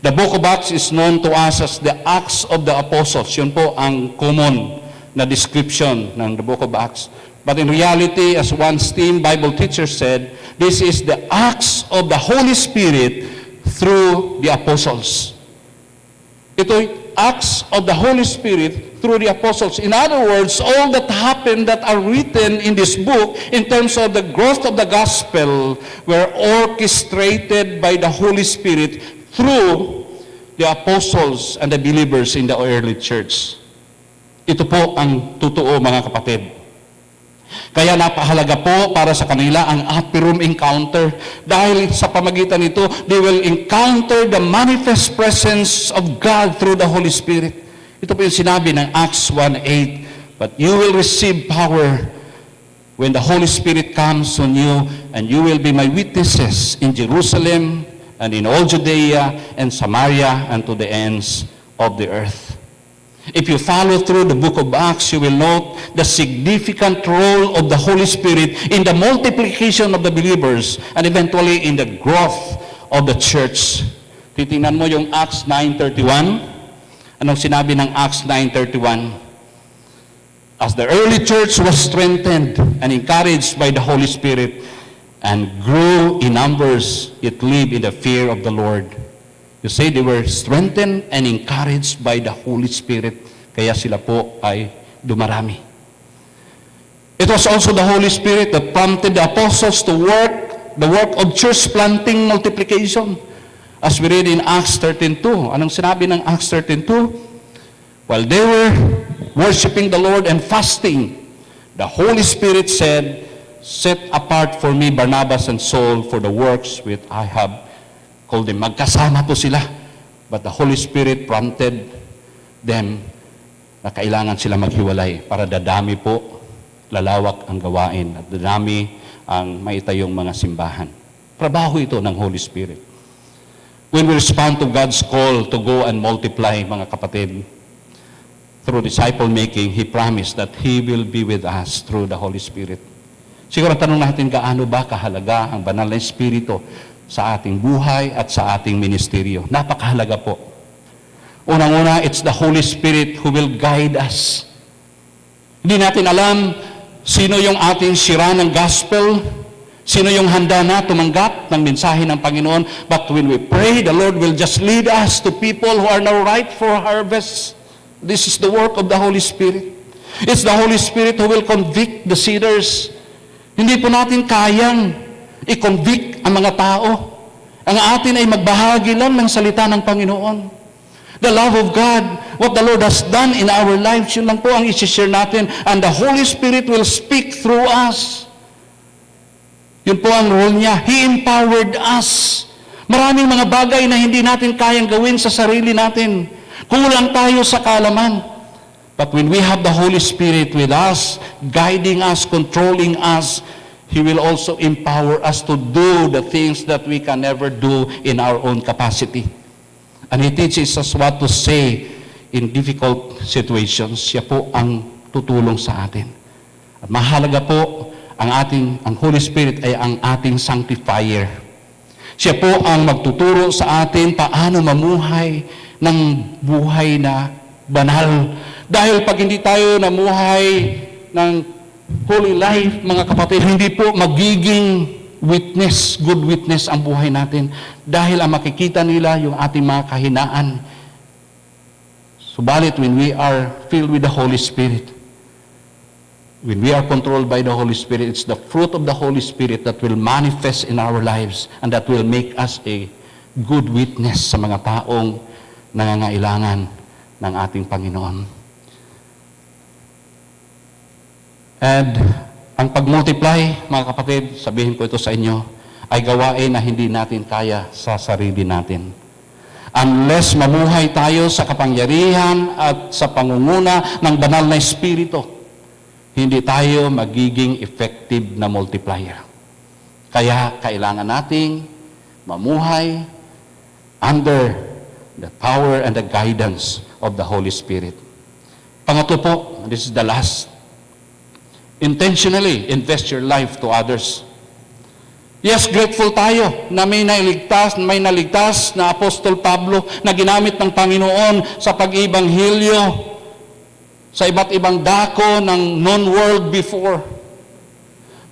The book of Acts is known to us as the Acts of the Apostles. Yun po ang common na description ng the book of Acts. But in reality, as one esteemed Bible teacher said, this is the Acts of the Holy Spirit through the Apostles. Ito'y Acts of the Holy Spirit through the Apostles. In other words, all that happened that are written in this book in terms of the growth of the gospel were orchestrated by the Holy Spirit through the apostles and the believers in the early church. Ito po ang totoo, mga kapatid. Kaya napahalaga po para sa kanila ang upper room encounter dahil sa pamagitan nito, they will encounter the manifest presence of God through the Holy Spirit. Ito po yung sinabi ng Acts 1:8. But you will receive power when the Holy Spirit comes on you, and you will be my witnesses in Jerusalem and in all Judea and Samaria and to the ends of the earth. If you follow through the book of Acts, you will note the significant role of the Holy Spirit in the multiplication of the believers and eventually in the growth of the church. Titingnan mo yung Acts 9:31. Anong sinabi ng Acts 9:31? As the early church was strengthened and encouraged by the Holy Spirit and grew in numbers, it lived in the fear of the Lord. You say they were strengthened and encouraged by the Holy Spirit. Kaya sila po ay dumarami. It was also the Holy Spirit that prompted the apostles to work the work of church planting multiplication. As we read in Acts 13:2. Anong sinabi ng Acts 13:2? While they were worshiping the Lord and fasting, the Holy Spirit said, "Set apart for me Barnabas and Saul for the works which I have called them." Magkasama po sila. But the Holy Spirit prompted them na kailangan sila maghiwalay para dadami po, lalawak ang gawain at dadami ang maitayong mga simbahan. Trabaho ito ng Holy Spirit. When we respond to God's call to go and multiply, mga kapatid, through disciple making, He promised that He will be with us through the Holy Spirit. Siguro tanong natin, gaano ba kahalaga ang banal na Espiritu sa ating buhay at sa ating ministeryo? Napakahalaga po. Unang-una, it's the Holy Spirit who will guide us. Hindi natin alam sino yung ating sira ng gospel, sino yung handa na tumanggap ng mensahe ng Panginoon. But when we pray, the Lord will just lead us to people who are now ripe for harvest. This is the work of the Holy Spirit. It's the Holy Spirit who will convict the sinners. Hindi po natin kayang i-convict ang mga tao. Ang atin ay magbahagi lang ng salita ng Panginoon. The love of God, what the Lord has done in our lives, yun lang po ang isi-share natin. And the Holy Spirit will speak through us. Yun po ang role niya. He empowered us. Maraming mga bagay na hindi natin kayang gawin sa sarili natin. Kulang tayo sa kaalaman. But when we have the Holy Spirit with us, guiding us, controlling us, He will also empower us to do the things that we can never do in our own capacity. And He teaches us what to say in difficult situations. Siya po ang tutulong sa atin. At mahalaga po, ang Holy Spirit ay ang ating sanctifier. Siya po ang magtuturo sa atin paano mamuhay ng buhay na banal. Dahil pag hindi tayo namuhay ng holy life, mga kapatid, hindi po magiging witness, good witness ang buhay natin. Dahil ang makikita nila yung ating mga kahinaan. Subalit, when we are filled with the Holy Spirit, when we are controlled by the Holy Spirit, it's the fruit of the Holy Spirit that will manifest in our lives and that will make us a good witness sa mga taong nangangailangan ng ating Panginoon. And ang pag-multiply, mga kapatid, sabihin ko ito sa inyo, ay gawain na hindi natin kaya sa sarili natin. Unless mamuhay tayo sa kapangyarihan at sa pangunguna ng banal na Espiritu, hindi tayo magiging effective na multiplier. Kaya kailangan nating mamuhay under the power and the guidance of the Holy Spirit. Pangatlo po, this is the last. Intentionally invest your life to others. Yes, grateful tayo na may naligtas na Apostol Pablo na ginamit ng Panginoon sa pag-ibanghilyo sa iba't ibang dako ng non-world before.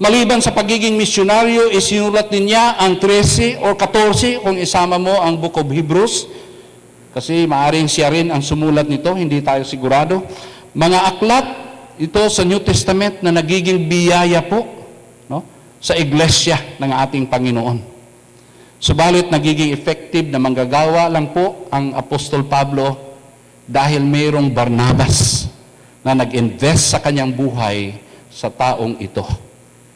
Maliban sa pagiging misyonaryo, isinulat din niya ang 13 or 14 kung isama mo ang Book of Hebrews. Kasi maaaring siya rin ang sumulat nito, hindi tayo sigurado. Mga aklat ito sa New Testament na nagiging biyaya po, no, sa iglesia ng ating Panginoon. Subalit nagiging effective na manggagawa lang po ang Apostol Pablo dahil mayroong Barnabas na nag-invest sa kanyang buhay sa taong ito.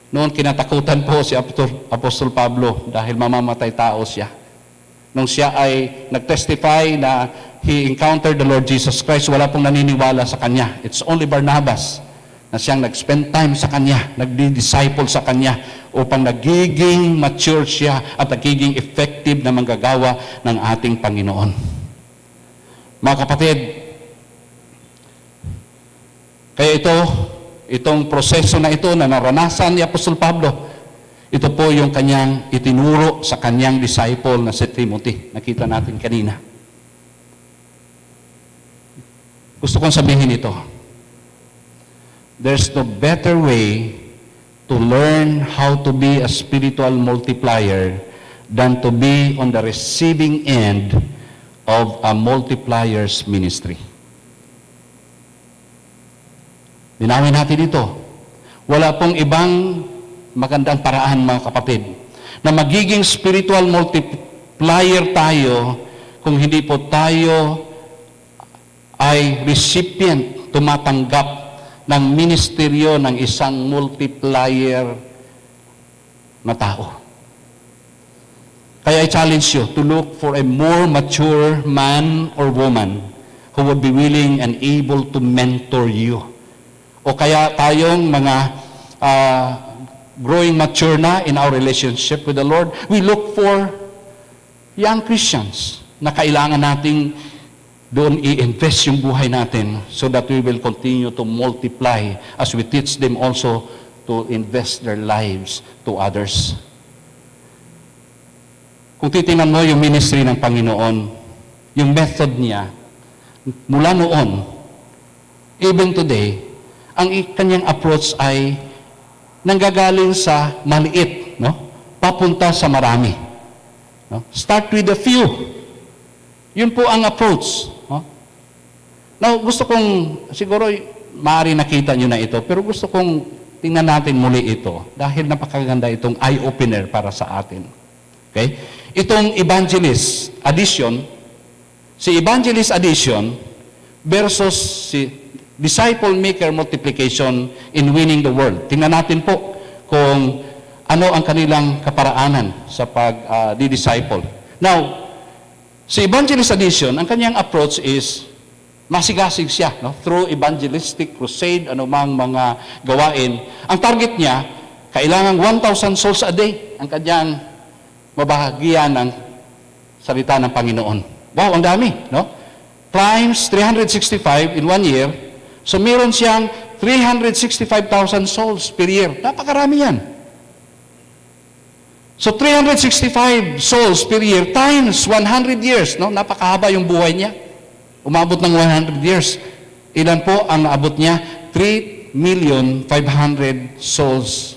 Noon kinatakutan po si Apostol Pablo dahil mamamatay tao siya. Nung siya ay nag-testify na he encountered the Lord Jesus Christ, wala pong naniniwala sa kanya. It's only Barnabas na siyang nag-spend time sa kanya, nagdi-disciple sa kanya upang nagiging mature siya at nagiging effective na manggagawa ng ating Panginoon. Mga kapatid, kaya itong proseso na ito na naranasan ni Apostol Pablo, ito po yung kanyang itinuro sa kanyang disciple na si Timothy. Nakita natin kanina. Gusto kong sabihin ito. There's no better way to learn how to be a spiritual multiplier than to be on the receiving end of a multiplier's ministry. Linawin natin ito. Wala pong ibang magandang paraan, mga kapatid, na magiging spiritual multiplier tayo kung hindi po tayo ay recipient, tumatanggap ng ministeryo ng isang multiplier na tao. Kaya I challenge you to look for a more mature man or woman who would be willing and able to mentor you. O kaya tayong mga growing mature na in our relationship with the Lord, we look for young Christians na kailangan nating doon i-invest yung buhay natin so that we will continue to multiply as we teach them also to invest their lives to others. Kung titingnan mo yung ministry ng Panginoon, yung method niya, mula noon, even today, ang kanyang approach ay nanggagaling sa maliit, no? Papunta sa marami. No? Start with a few. Yun po ang approach. No? Now, gusto kong, siguro, maaari nakita nyo na ito, pero gusto kong tingnan natin muli ito dahil napakaganda itong eye-opener para sa atin. Okay? Itong evangelist addition, si evangelist addition versus si disciple maker multiplication in winning the world. Tingnan natin po kung ano ang kanilang kaparaanan sa pag-disciple. Now, si evangelist addition, ang kanyang approach is masigasig siya, no? Through evangelistic crusade, anumang mga gawain. Ang target niya, kailangan 1,000 souls a day ang kanyang mabahagian ng salita ng Panginoon. Wow, ang dami, no? Times 365 in 1 year. So, meron siyang 365,000 souls per year. Napakarami yan. So, 365 souls per year times 100 years. No? Napakahaba yung buhay niya. Umabot ng 100 years. Ilan po ang naabot niya? 3,500,000 souls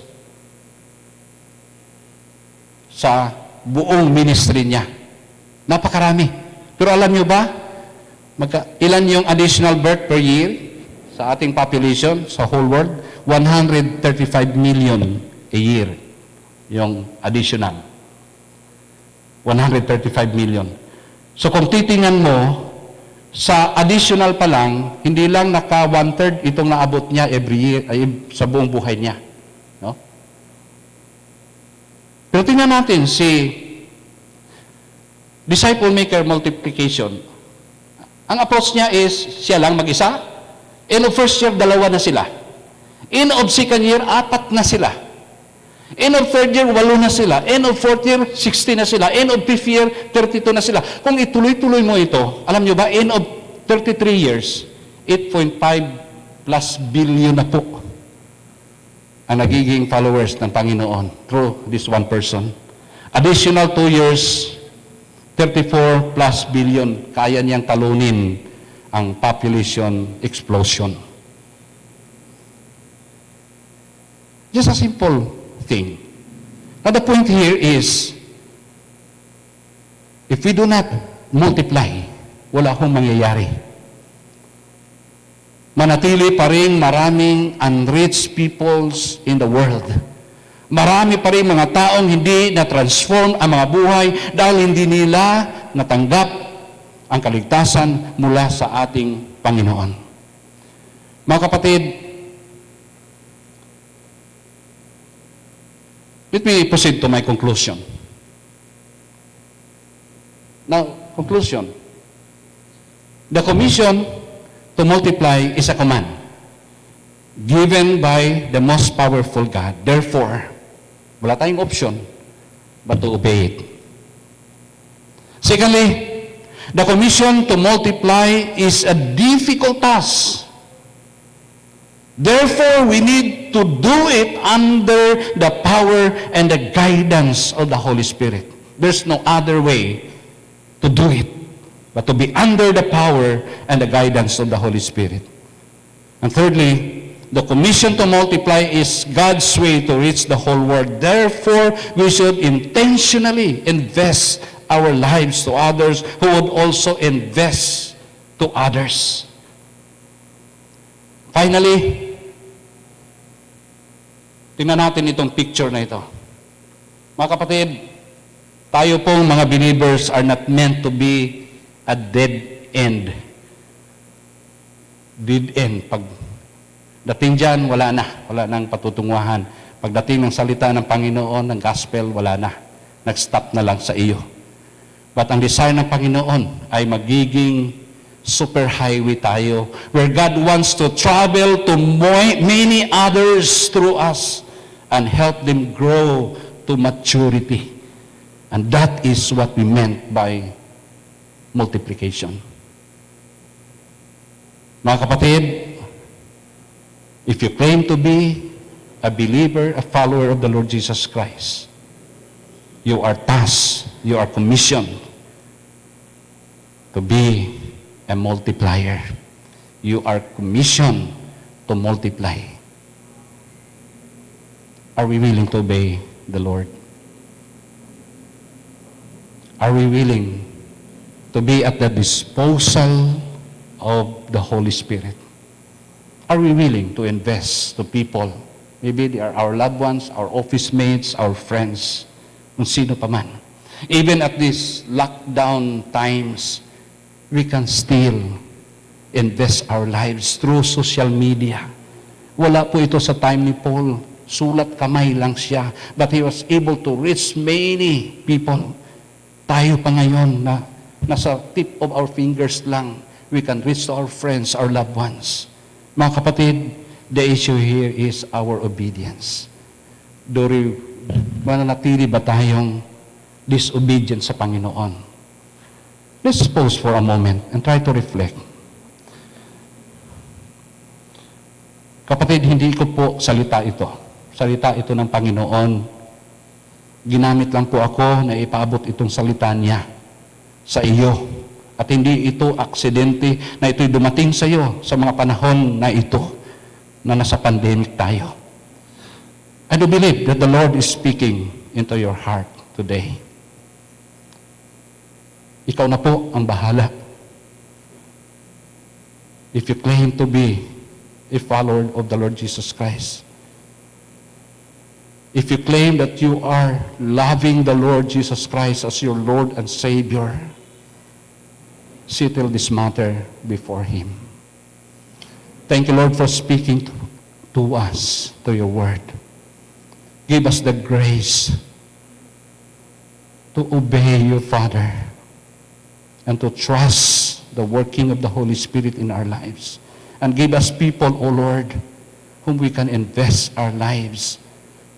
sa buong ministry niya. Napakarami. Pero alam niyo ba, ilan yung additional birth per year? Sa ating population, sa whole world, 135 million a year yung additional. 135 million. So kung titingnan mo, sa additional pa lang, hindi lang naka 1/3 itong naabot niya every year, sa buong buhay niya. No? Pero tingnan natin si disciple maker multiplication. Ang approach niya is, siya lang mag-isa. End of first year, 2 na sila. End of second year, 4 na sila. End of third year, 8 na sila. End of fourth year, 60 na sila. End of fifth year, 32 na sila. Kung ituloy-tuloy mo ito, alam nyo ba, end of 33 years, 8.5 plus billion na po ang nagiging followers ng Panginoon through this one person. Additional 2 years, 34 plus billion, kaya niyang talunin ang population explosion. Just a simple thing. Now the point here is, if we do not multiply, wala akong mangyayari. Manatili pa rin maraming unreached peoples in the world. Marami pa rin mga taong hindi na-transform ang mga buhay dahil hindi nila natanggap ang kaligtasan mula sa ating Panginoon. Mga kapatid, let me proceed to my conclusion. Now, conclusion. The commission to multiply is a command given by the most powerful God. Therefore, wala tayong option but to obey it. Secondly, the commission to multiply is a difficult task. Therefore, we need to do it under the power and the guidance of the Holy Spirit. There's no other way to do it but to be under the power and the guidance of the Holy Spirit. And thirdly, the commission to multiply is God's way to reach the whole world. Therefore, we should intentionally invest our lives to others who would also invest to others. Finally, tingnan natin itong picture na ito. Mga kapatid, tayo pong mga believers are not meant to be a dead end. Dead end. Pag dating dyan, wala nang patutunguhan. Pagdating ng salita ng Panginoon, ng gospel, wala na. Nag-stop na lang sa iyo. But ang desire ng Panginoon ay magiging super highway tayo, where God wants to travel to many others through us and help them grow to maturity. And that is what we meant by multiplication. Mga kapatid, if you claim to be a believer, a follower of the Lord Jesus Christ, you are tasked, you are commissioned to be a multiplier. You are commissioned to multiply. Are we willing to obey the Lord? Are we willing to be at the disposal of the Holy Spirit? Are we willing to invest to people? Maybe they are our loved ones, our office mates, our friends, kung sino pa man. Even at these lockdown times, we can still invest our lives through social media. Wala po ito sa time ni Paul. Sulat kamay lang siya. But he was able to reach many people. Tayo pa ngayon na nasa tip of our fingers lang, we can reach to our friends, our loved ones. Mga kapatid, the issue here is our obedience. Mananatili ba tayong disobedient sa Panginoon? Let's pause for a moment and try to reflect. Kapatid, hindi ko po salita ito. Salita ito ng Panginoon. Ginamit lang po ako na ipaabot itong salita niya sa iyo. At hindi ito aksidente na ito'y dumating sa iyo sa mga panahon na ito na nasa pandemic tayo. I do believe that the Lord is speaking into your heart today. Ikaw na po ang bahala. If you claim to be a follower of the Lord Jesus Christ, if you claim that you are loving the Lord Jesus Christ as your Lord and Savior, settle this matter before Him. Thank you, Lord, for speaking to us, to your word. Give us the grace to obey your Father and to trust the working of the Holy Spirit in our lives. And give us people, O Lord, whom we can invest our lives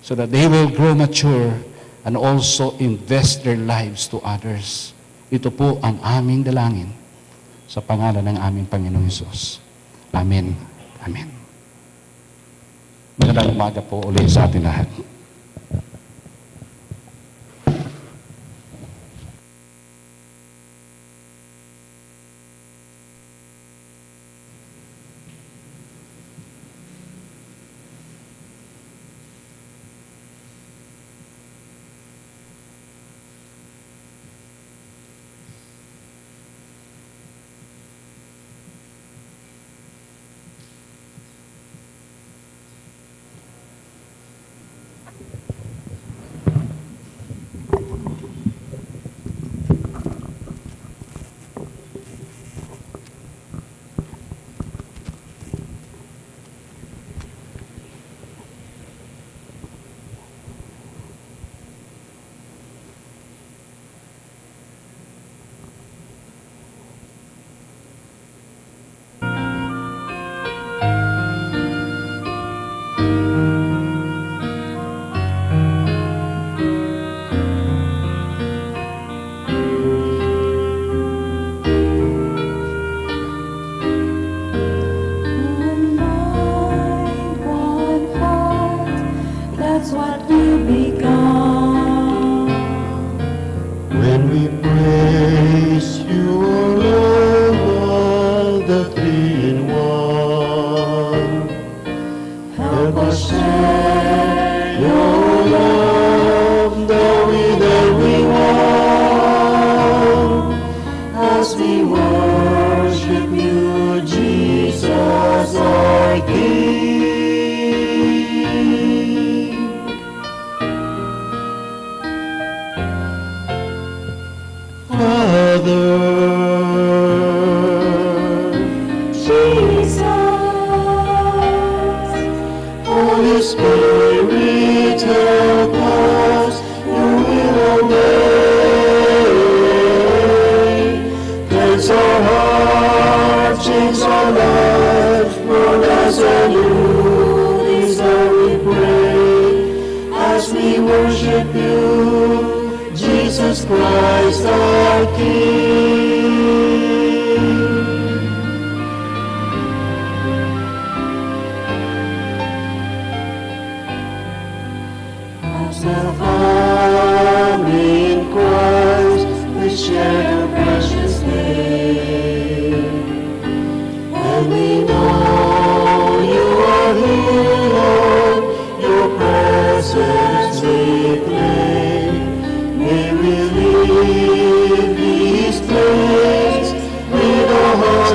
so that they will grow mature and also invest their lives to others. Ito po ang aming dalangin sa pangalan ng aming Panginoong Hesus. Amen. Amen. Magandang umaga po ulit sa atin lahat. One mind, one heart, that's what you become. When we praise you, Lord, the three in one, help us share your love, though with everyone, as we worship you, Jesus, our King. Father, Jesus, Holy Spirit, help us, your will obey. Cleanse our hearts, change our lives, mold us anew, this how we pray, as we worship you, Jesus Christ our King. As the family in Christ, we share your precious name. And we know you are here, Lord, your presence we claim. May we leave this place with our hearts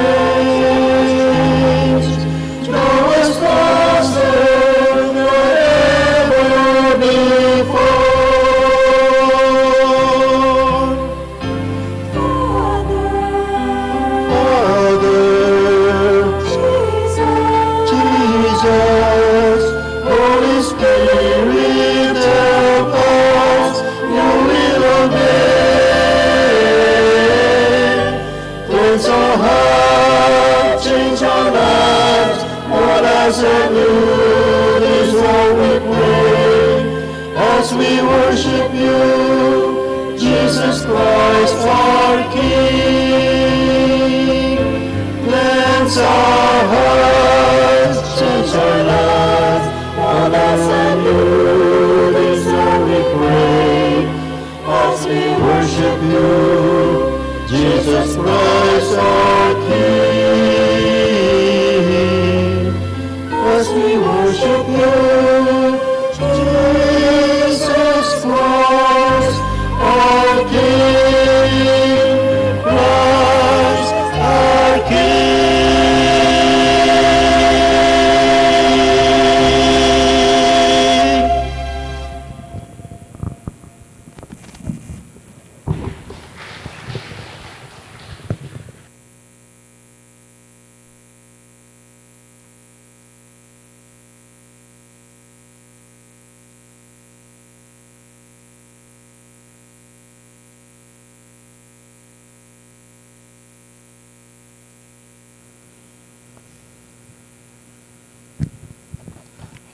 unchanged. Draw us closer than ever before. Father, Jesus, Holy Spirit, help us, your will obey. Cleanse our hearts, change our lives, mold us anew, this how we pray, as we worship you, Jesus Christ our King. Cleanse our hearts, change our lives, mold us anew, this how we pray, as we worship you, Jesus Christ our King. As we worship you, Jesus Christ our King, Christ our King.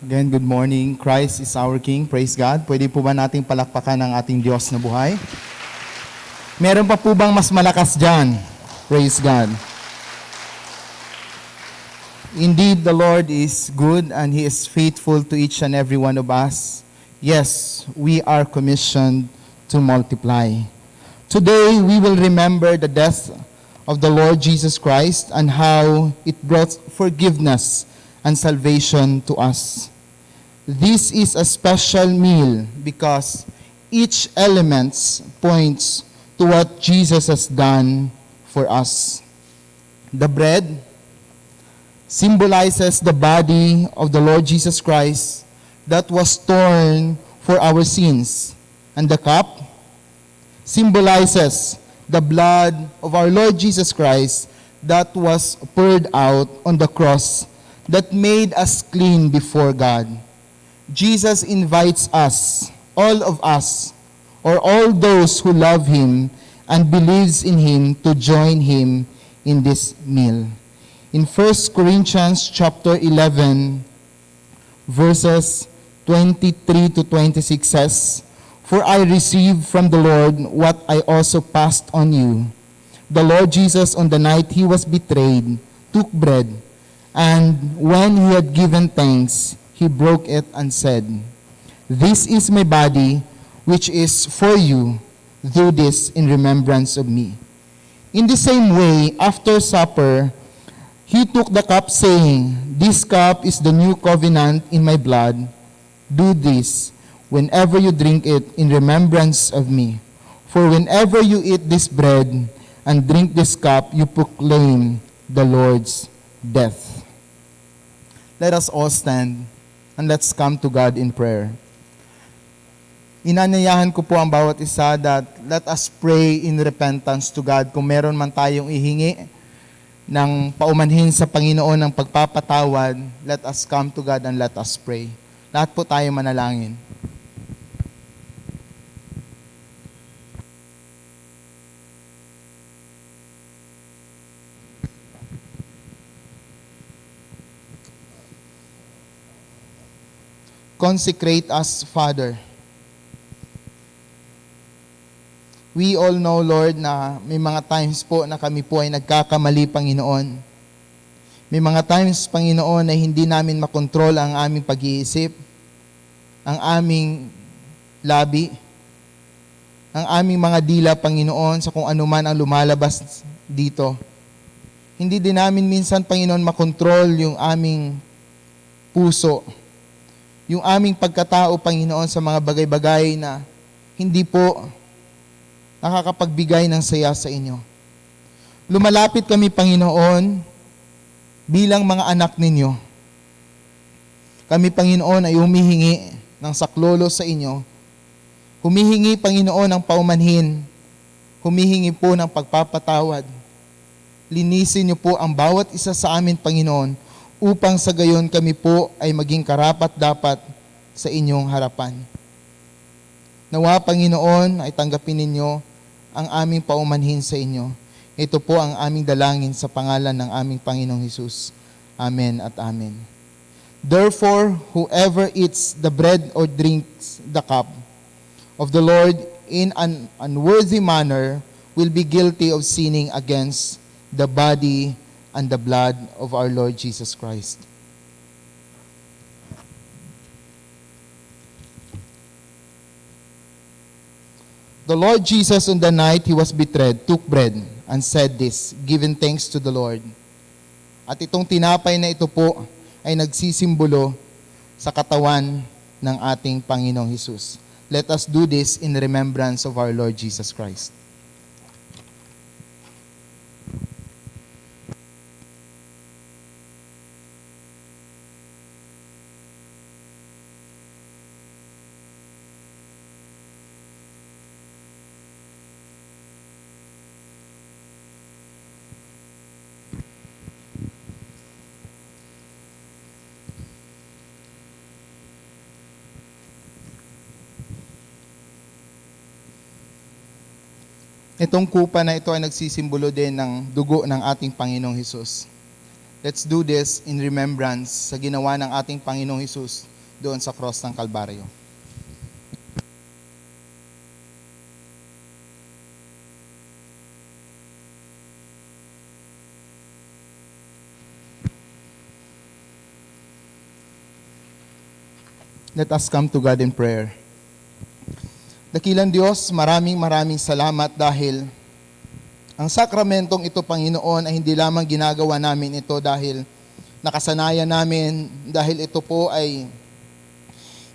Again, good morning. Christ is our King. Praise God. Pwede po ba nating palakpakan ang ating Diyos na buhay? Meron pa po bang mas malakas dyan? Praise God. Indeed, the Lord is good and He is faithful to each and every one of us. Yes, we are commissioned to multiply. Today, we will remember the death of the Lord Jesus Christ and how it brought forgiveness and salvation to us. This is a special meal because each element points to what Jesus has done for us. The bread symbolizes the body of the Lord Jesus Christ that was torn for our sins, and the cup symbolizes the blood of our Lord Jesus Christ that was poured out on the cross that made us clean before God. Jesus invites us, all of us, or all those who love Him and believes in Him, to join Him in this meal. In 1 Corinthians chapter 11, verses 23 to 26 says, "For I received from the Lord what I also passed on you. The Lord Jesus, on the night He was betrayed, took bread, and when He had given thanks, He broke it and said, 'This is my body, which is for you. Do this in remembrance of me.' In the same way, after supper, He took the cup, saying, 'This cup is the new covenant in my blood. Do this whenever you drink it in remembrance of me. For whenever you eat this bread and drink this cup, you proclaim the Lord's death.'" Let us all stand and let's come to God in prayer. Inanayahan ko po ang bawat isa that let us pray in repentance to God. Kung meron man tayong ihingi ng paumanhin sa Panginoon ng pagpapatawad, let us come to God and let us pray. Lahat po tayo manalangin. Consecrate us, Father. We all know, Lord, na may mga times po na kami po ay nagkakamali, Panginoon. May mga times, Panginoon, na hindi namin makontrol ang aming pag-iisip, ang aming labi, ang aming mga dila, Panginoon, sa kung ano man ang lumalabas dito. Hindi din namin minsan, Panginoon, makontrol yung aming puso, yung aming pagkatao, Panginoon, sa mga bagay-bagay na hindi po nakakapagbigay ng saya sa inyo. Lumalapit kami, Panginoon, bilang mga anak ninyo. Kami, Panginoon, ay humihingi ng saklolo sa inyo. Humihingi, Panginoon, ng paumanhin. Humihingi po ng pagpapatawad. Linisin niyo po ang bawat isa sa amin, Panginoon, upang sa gayon kami po ay maging karapat-dapat sa inyong harapan. Nawa, Panginoon, ay tanggapin ninyo ang aming paumanhin sa inyo. Ito po ang aming dalangin sa pangalan ng aming Panginoong Hesus. Amen at amen. Therefore, whoever eats the bread or drinks the cup of the Lord in an unworthy manner will be guilty of sinning against the body and the blood of our Lord Jesus Christ. The Lord Jesus, on the night He was betrayed, took bread and said this, giving thanks to the Lord. At itong tinapay na ito po ay nagsisimbolo sa katawan ng ating Panginoong Hesus. Let us do this in remembrance of our Lord Jesus Christ. Itong kupa na ito ay nagsisimbolo din ng dugo ng ating Panginoong Hesus. Let's do this in remembrance sa ginawa ng ating Panginoong Hesus doon sa cross ng Kalbaryo. Let us come to God in prayer. Dakilang Diyos, maraming salamat dahil ang sakramentong ito, Panginoon, ay hindi lamang ginagawa namin ito dahil nakasanayan namin, dahil ito po ay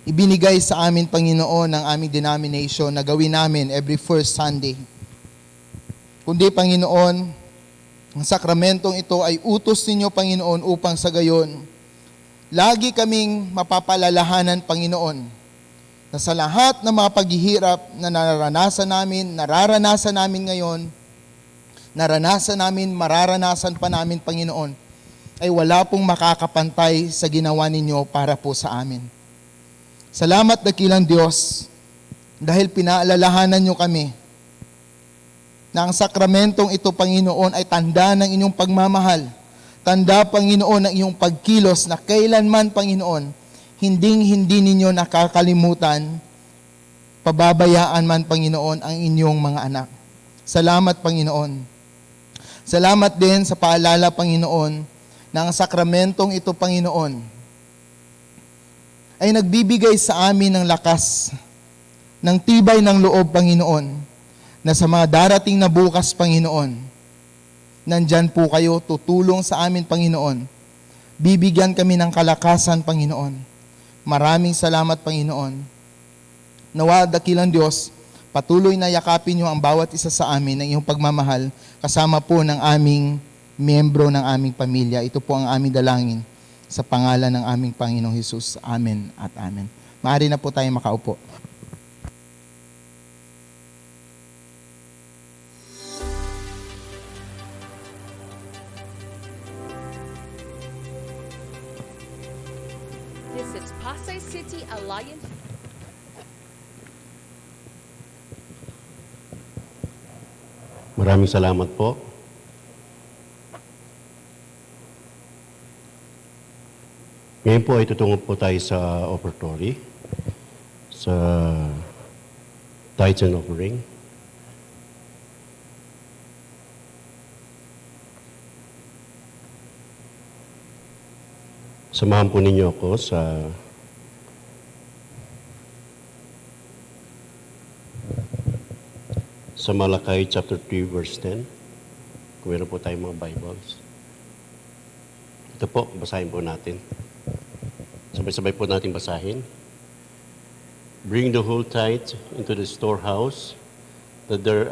ibinigay sa amin, Panginoon, ng aming denomination na gawin namin every first Sunday. Kundi, Panginoon, ang sakramentong ito ay utos ninyo, Panginoon, upang sa gayon, lagi kaming mapapalalahanan, Panginoon, na sa lahat ng mga paghihirap na nararanasan namin ngayon, mararanasan pa namin, Panginoon, ay wala pong makakapantay sa ginawa ninyo para po sa amin. Salamat, dakilang Diyos, dahil pinaalalahanan nyo kami na ang sakramentong ito, Panginoon, ay tanda ng inyong pagmamahal. Tanda, Panginoon, ng iyong pagkilos na kailanman, Panginoon, hindi ninyo nakakalimutan, pababayaan man, Panginoon, ang inyong mga anak. Salamat, Panginoon. Salamat din sa paalala, Panginoon, na ang sakramentong ito, Panginoon, ay nagbibigay sa amin ng lakas, ng tibay ng loob, Panginoon, na sa mga darating na bukas, Panginoon, nandyan po kayo, tutulong sa amin, Panginoon. Bibigyan kami ng kalakasan, Panginoon. Maraming salamat, Panginoon. Nawa, dakilang Diyos, patuloy na yakapin niyo ang bawat isa sa amin ng iyong pagmamahal, kasama po ng aming miyembro ng aming pamilya. Ito po ang aming dalangin sa pangalan ng aming Panginoong Hesus. Amen at amen. Maaari na po tayo makaupo. This is Pasay City Alliance. Maraming salamat po. Ngayon po ay tutungo po tayo sa offertory, sa tithes and offering. Samahan po ninyo ako sa Malakay chapter 3 verse 10. Kung meron po tayong mga Bibles. Ito po, basahin po natin. Sabay-sabay po natin basahin. Bring the whole tithe into the storehouse, that there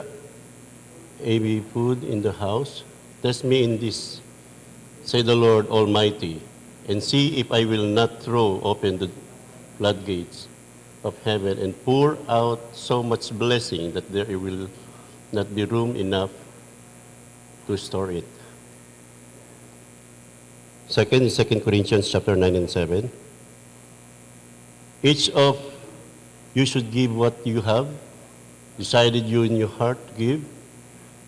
may be food in the house. Test me in this, say the Lord Almighty, and see if I will not throw open the floodgates of heaven and pour out so much blessing that there will not be room enough to store it. Second, 2 Corinthians chapter 9 and 7. Each of you should give what you have, decided you in your heart to give,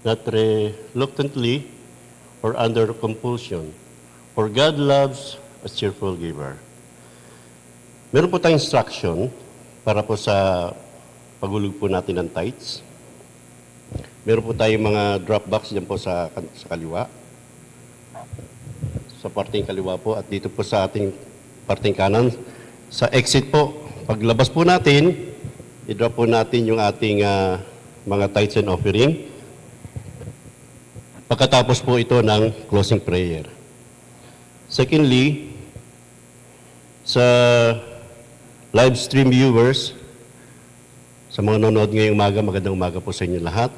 not reluctantly or under compulsion. For God loves a cheerful giver. Meron po tayong instruction para po sa paghulog po natin ng tithes. Meron po tayong mga drop box dyan po sa kaliwa. Sa parteng kaliwa po at dito po sa ating parteng kanan. Sa exit po, paglabas po natin, i-drop po natin yung ating mga tithes and offering. Pagkatapos po ito ng closing prayer. Secondly, sa live stream viewers, sa mga nanonood ngayong umaga, magandang umaga po sa inyo lahat.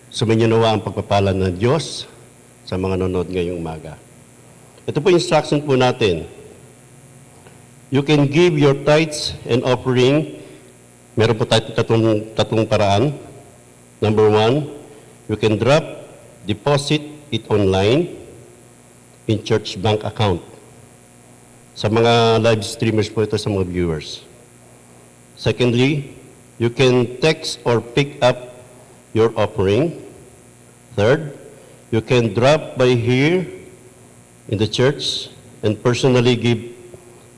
Sumainyo nawa ang pagpapala ng Diyos sa mga nanonood ngayong umaga. Ito po instruction po natin. You can give your tithes and offering. Meron po tayo tatlong paraan. Number 1, you can deposit it online in church bank account. Sa mga live streamers po ito, sa mga viewers. Secondly, you can text or pick up your offering. Third, you can drop by here in the church and personally give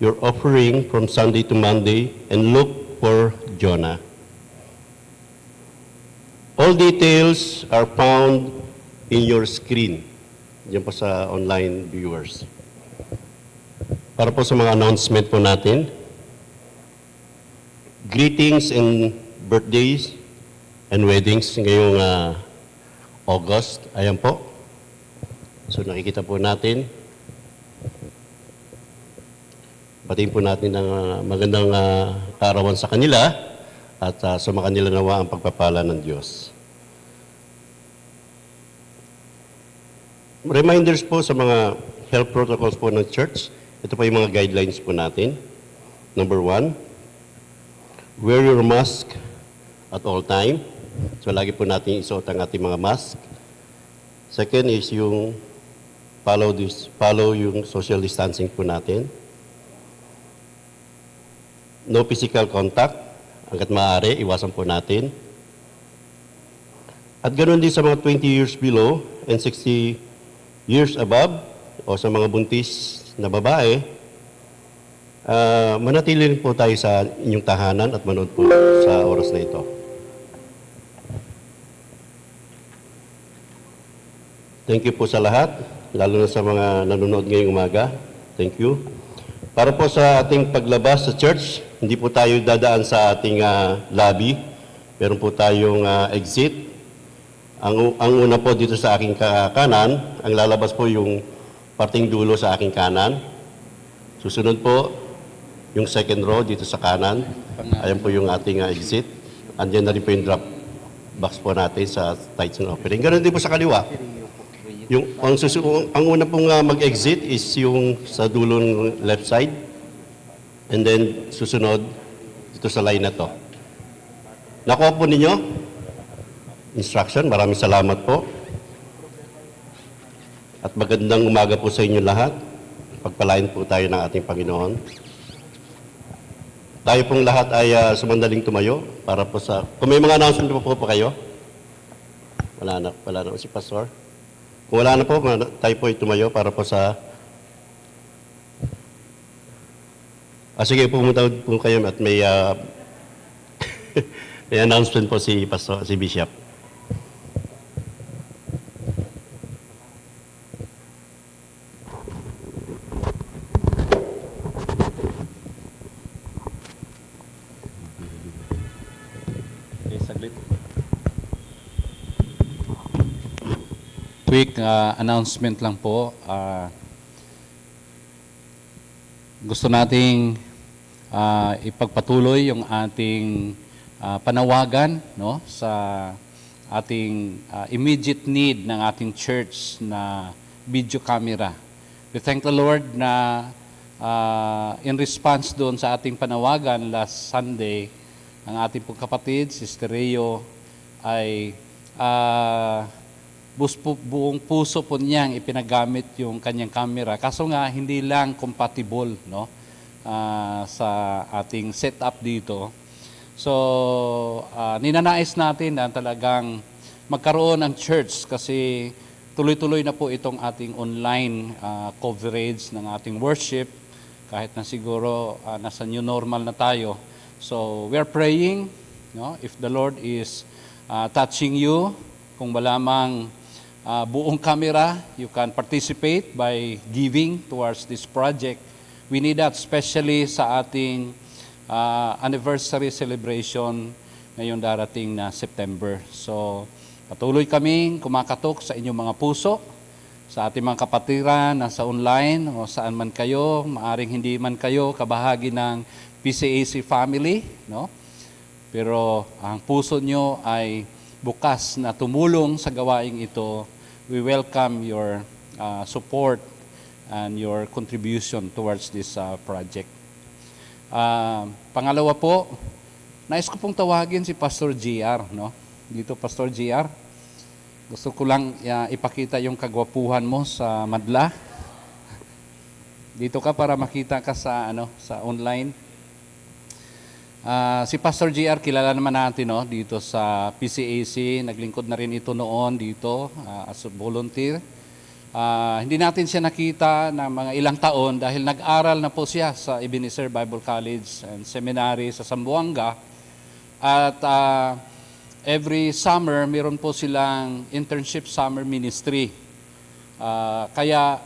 your offering from Sunday to Monday and look for Jonah. All details are found in your screen. Diyan po sa online viewers. Para po sa mga announcement po natin, greetings and birthdays and weddings ngayong August. Ayan po. So nakikita po natin. Batiin po natin ng magandang kaarawan sa kanila at sa kanila nawa ang pagpapala ng Diyos. Reminders po sa mga health protocols po ng church. Ito po yung mga guidelines po natin. Number 1, wear your mask at all time. So lagi po natin isuot ang ating mga mask. Second is yung follow yung social distancing po natin. No physical contact. Hanggat maaari, iwasan po natin. At ganoon din sa mga 20 years below and 60 years above o sa mga buntis na babae, manatili rin po tayo sa inyong tahanan at manood po sa oras na ito. Thank you po sa lahat, lalo na sa mga nanonood ngayong umaga. Thank you. Para po sa ating paglabas sa church, hindi po tayo dadaan sa ating lobby. Meron po tayong exit. Ang una po dito sa aking kanan, ang lalabas po yung parting dulo sa aking kanan. Susunod po yung second row dito sa kanan. Ayan po yung ating exit. Andiyan na rin po yung drop box po natin sa tithes and offering. Ganun din po sa kaliwa. Ang una pong mag-exit is yung sa dulong left side. And then susunod dito sa line na to. Nakuha po ninyo? Instruction. Maraming salamat po. At magandang umaga po sa inyo lahat. Pagpalain po tayo ng ating Panginoon. Tayo pong lahat ay sumandaling tumayo para po sa... Kung may mga announcement po kayo? Wala na si Pastor. Kung wala na po, tayo po ay tumayo para po sa... sige, pumunta po kayo at may... may announcement po si Pastor, si Bishop. Quick announcement lang po. Gusto nating ipagpatuloy yung ating panawagan, no, sa ating immediate need ng ating church na video camera. We thank the Lord na in response doon sa ating panawagan last Sunday, ang ating pong kapatid, Sister Reo, ay buong puso po niyang ipinagamit yung kanyang camera. Kaso nga, hindi lang compatible, no, sa ating setup dito. So, ninanais natin na talagang magkaroon ng church kasi tuloy-tuloy na po itong ating online coverage ng ating worship kahit na siguro nasa new normal na tayo. So, we are praying, no, if the Lord is touching you, kung malamang buong camera, you can participate by giving towards this project. We need that especially sa ating anniversary celebration ngayong darating na September. So, patuloy kaming kumakatok sa inyong mga puso, sa ating mga kapatiran, nasa online o saan man kayo, maaring hindi man kayo kabahagi ng PCAC family, no? Pero ang puso nyo ay bukas na tumulong sa gawaing ito. We welcome your support and your contribution towards this project. Pangalawa po, nais ko pong tawagin si Pastor JR, no? Dito, Pastor JR. Gusto ko lang ipakita yung kagwapuhan mo sa madla. Dito ka para makita ka sa sa online. Si Pastor JR, kilala naman natin, no, dito sa PCAC. Naglingkod na rin ito noon dito as a volunteer. Hindi natin siya nakita ng mga ilang taon dahil nag-aral na po siya sa Ebenezer Bible College and Seminary sa Zamboanga. At every summer, meron po silang internship summer ministry. Kaya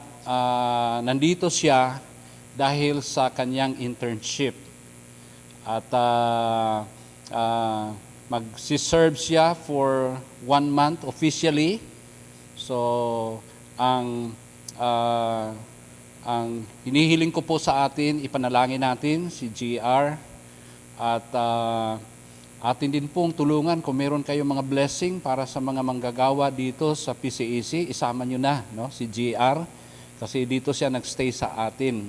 nandito siya dahil sa kanyang internship. At mag-serve siya for 1 month officially. So, ang hinihiling ko po sa atin, ipanalangin natin si GR at atin din pong tulungan kung meron kayong mga blessing para sa mga manggagawa dito sa PCEC, isama nyo na, no, si GR kasi dito siya nagstay sa atin.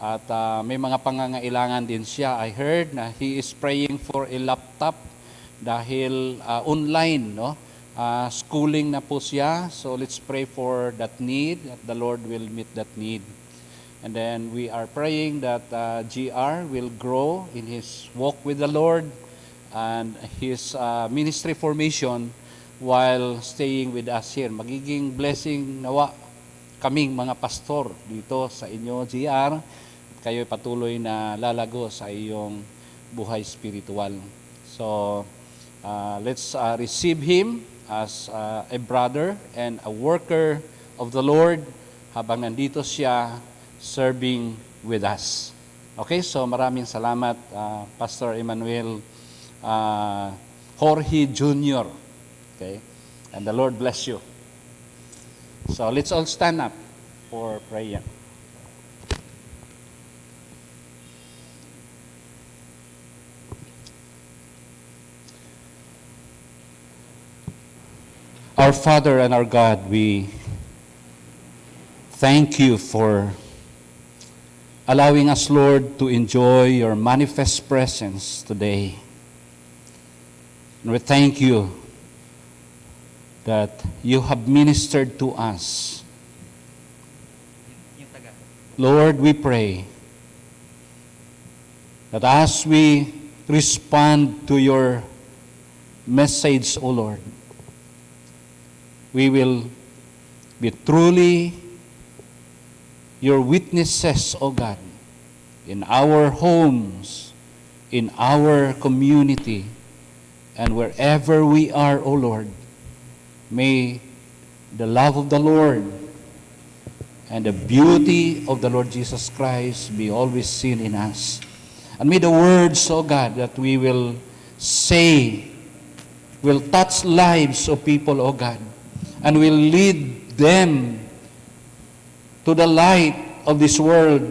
At may mga pangangailangan din siya. I heard na he is praying for a laptop dahil online, no? Schooling na po siya. So let's pray for that need, that the Lord will meet that need. And then we are praying that GR will grow in his walk with the Lord and his ministry formation while staying with us here. Magiging blessing nawa kaming mga pastor dito sa inyo, GR. Kayo patuloy na lalago sa iyong buhay spiritual. So let's receive him as a brother and a worker of the Lord habang nandito siya serving with us. Okay, so maraming salamat Pastor Emmanuel Jorge Jr. Okay, and the Lord bless you. So let's all stand up for prayer. Our Father and our God, we thank you for allowing us, Lord, to enjoy your manifest presence today. And we thank you that you have ministered to us. Lord, we pray that as we respond to your message, O Lord, we will be truly your witnesses, O God, in our homes, in our community, and wherever we are, O Lord. May the love of the Lord and the beauty of the Lord Jesus Christ be always seen in us. And may the words, O God, that we will say will touch lives of people, O God, and will lead them to the light of this world,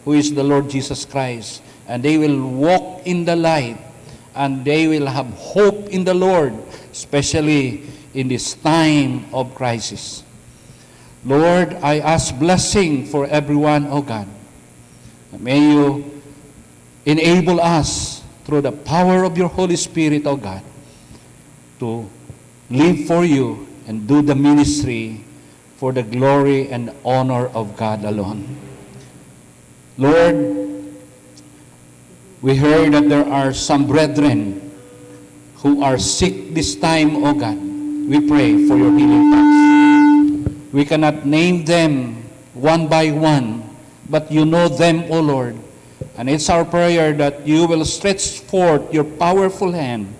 who is the Lord Jesus Christ. And they will walk in the light, and they will have hope in the Lord, especially in this time of crisis. Lord, I ask blessing for everyone, O God. May you enable us through the power of your Holy Spirit, O God, to live for you and do the ministry for the glory and honor of God alone. Lord, we heard that there are some brethren who are sick this time, O God. We pray for your healing touch. We cannot name them one by one, but you know them, O Lord. And it's our prayer that you will stretch forth your powerful hand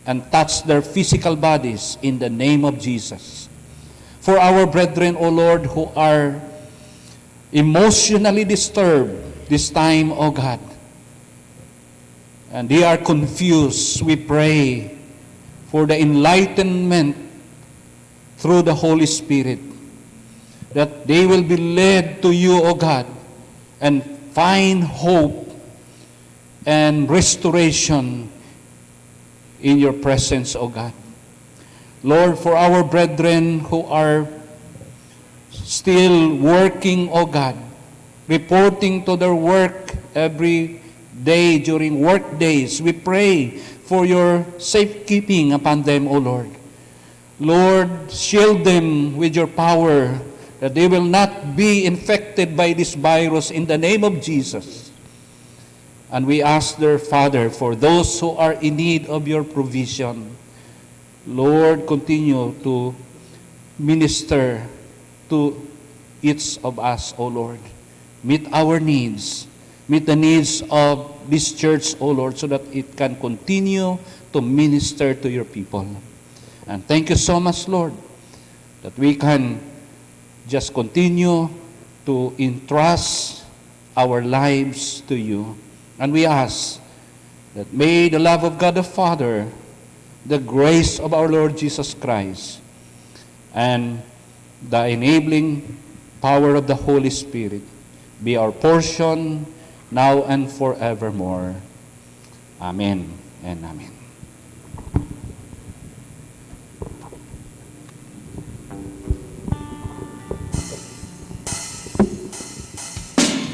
and touch their physical bodies in the name of Jesus. For our brethren, O Lord, who are emotionally disturbed this time, O God, and they are confused, we pray for the enlightenment through the Holy Spirit, that they will be led to you, O God, and find hope and restoration in your presence, O God. Lord, for our brethren who are still working, O God, reporting to their work every day during work days, we pray for your safekeeping upon them, O Lord. Lord, shield them with your power, that they will not be infected by this virus in the name of Jesus. And we ask, their Father, for those who are in need of your provision, Lord, continue to minister to to each of us, O Lord. Meet our needs. Meet the needs of this church, O Lord, so that it can continue to minister to your people. And thank you so much, Lord, that we can just continue to entrust our lives to you. And we ask that may the love of God the Father, the grace of our Lord Jesus Christ, and the enabling power of the Holy Spirit be our portion now and forevermore. Amen and amen.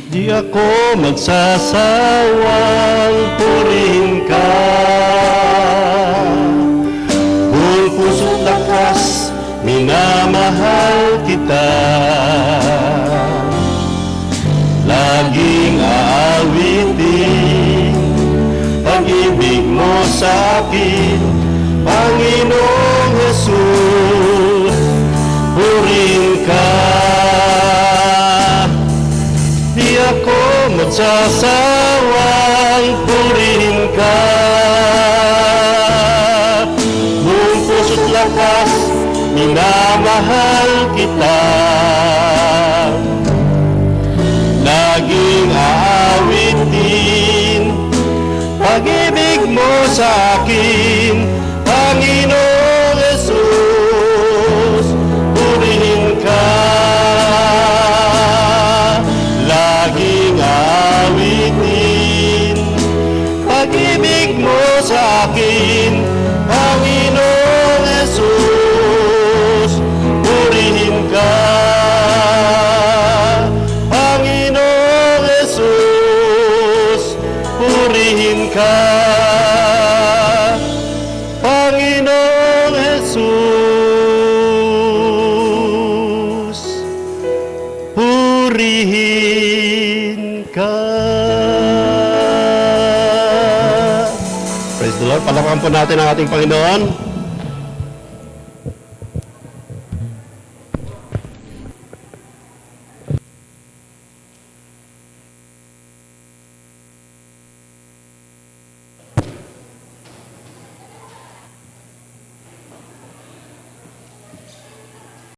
Di ako magsasawang purihin ka. Buong puso't lakas, minamahal kita. Laging aawitin pag-ibig mo sa akin, Panginoong Jesus, purihin ka. Di ako magsasawang purihin ka. Buong puso't lakas, minamahal kita. Laging aawitin pag-ibig mo sa akin, Panginoong Jesus, purihin ka. Laging aawitin pag-ibig mo sa akin, Panginoong Jesus, purihin ka. Panginoong Jesus, purihin ka. Panginoong Jesus, purihin ka. Praise the Lord. Palakpakan po natin ang ating Panginoon.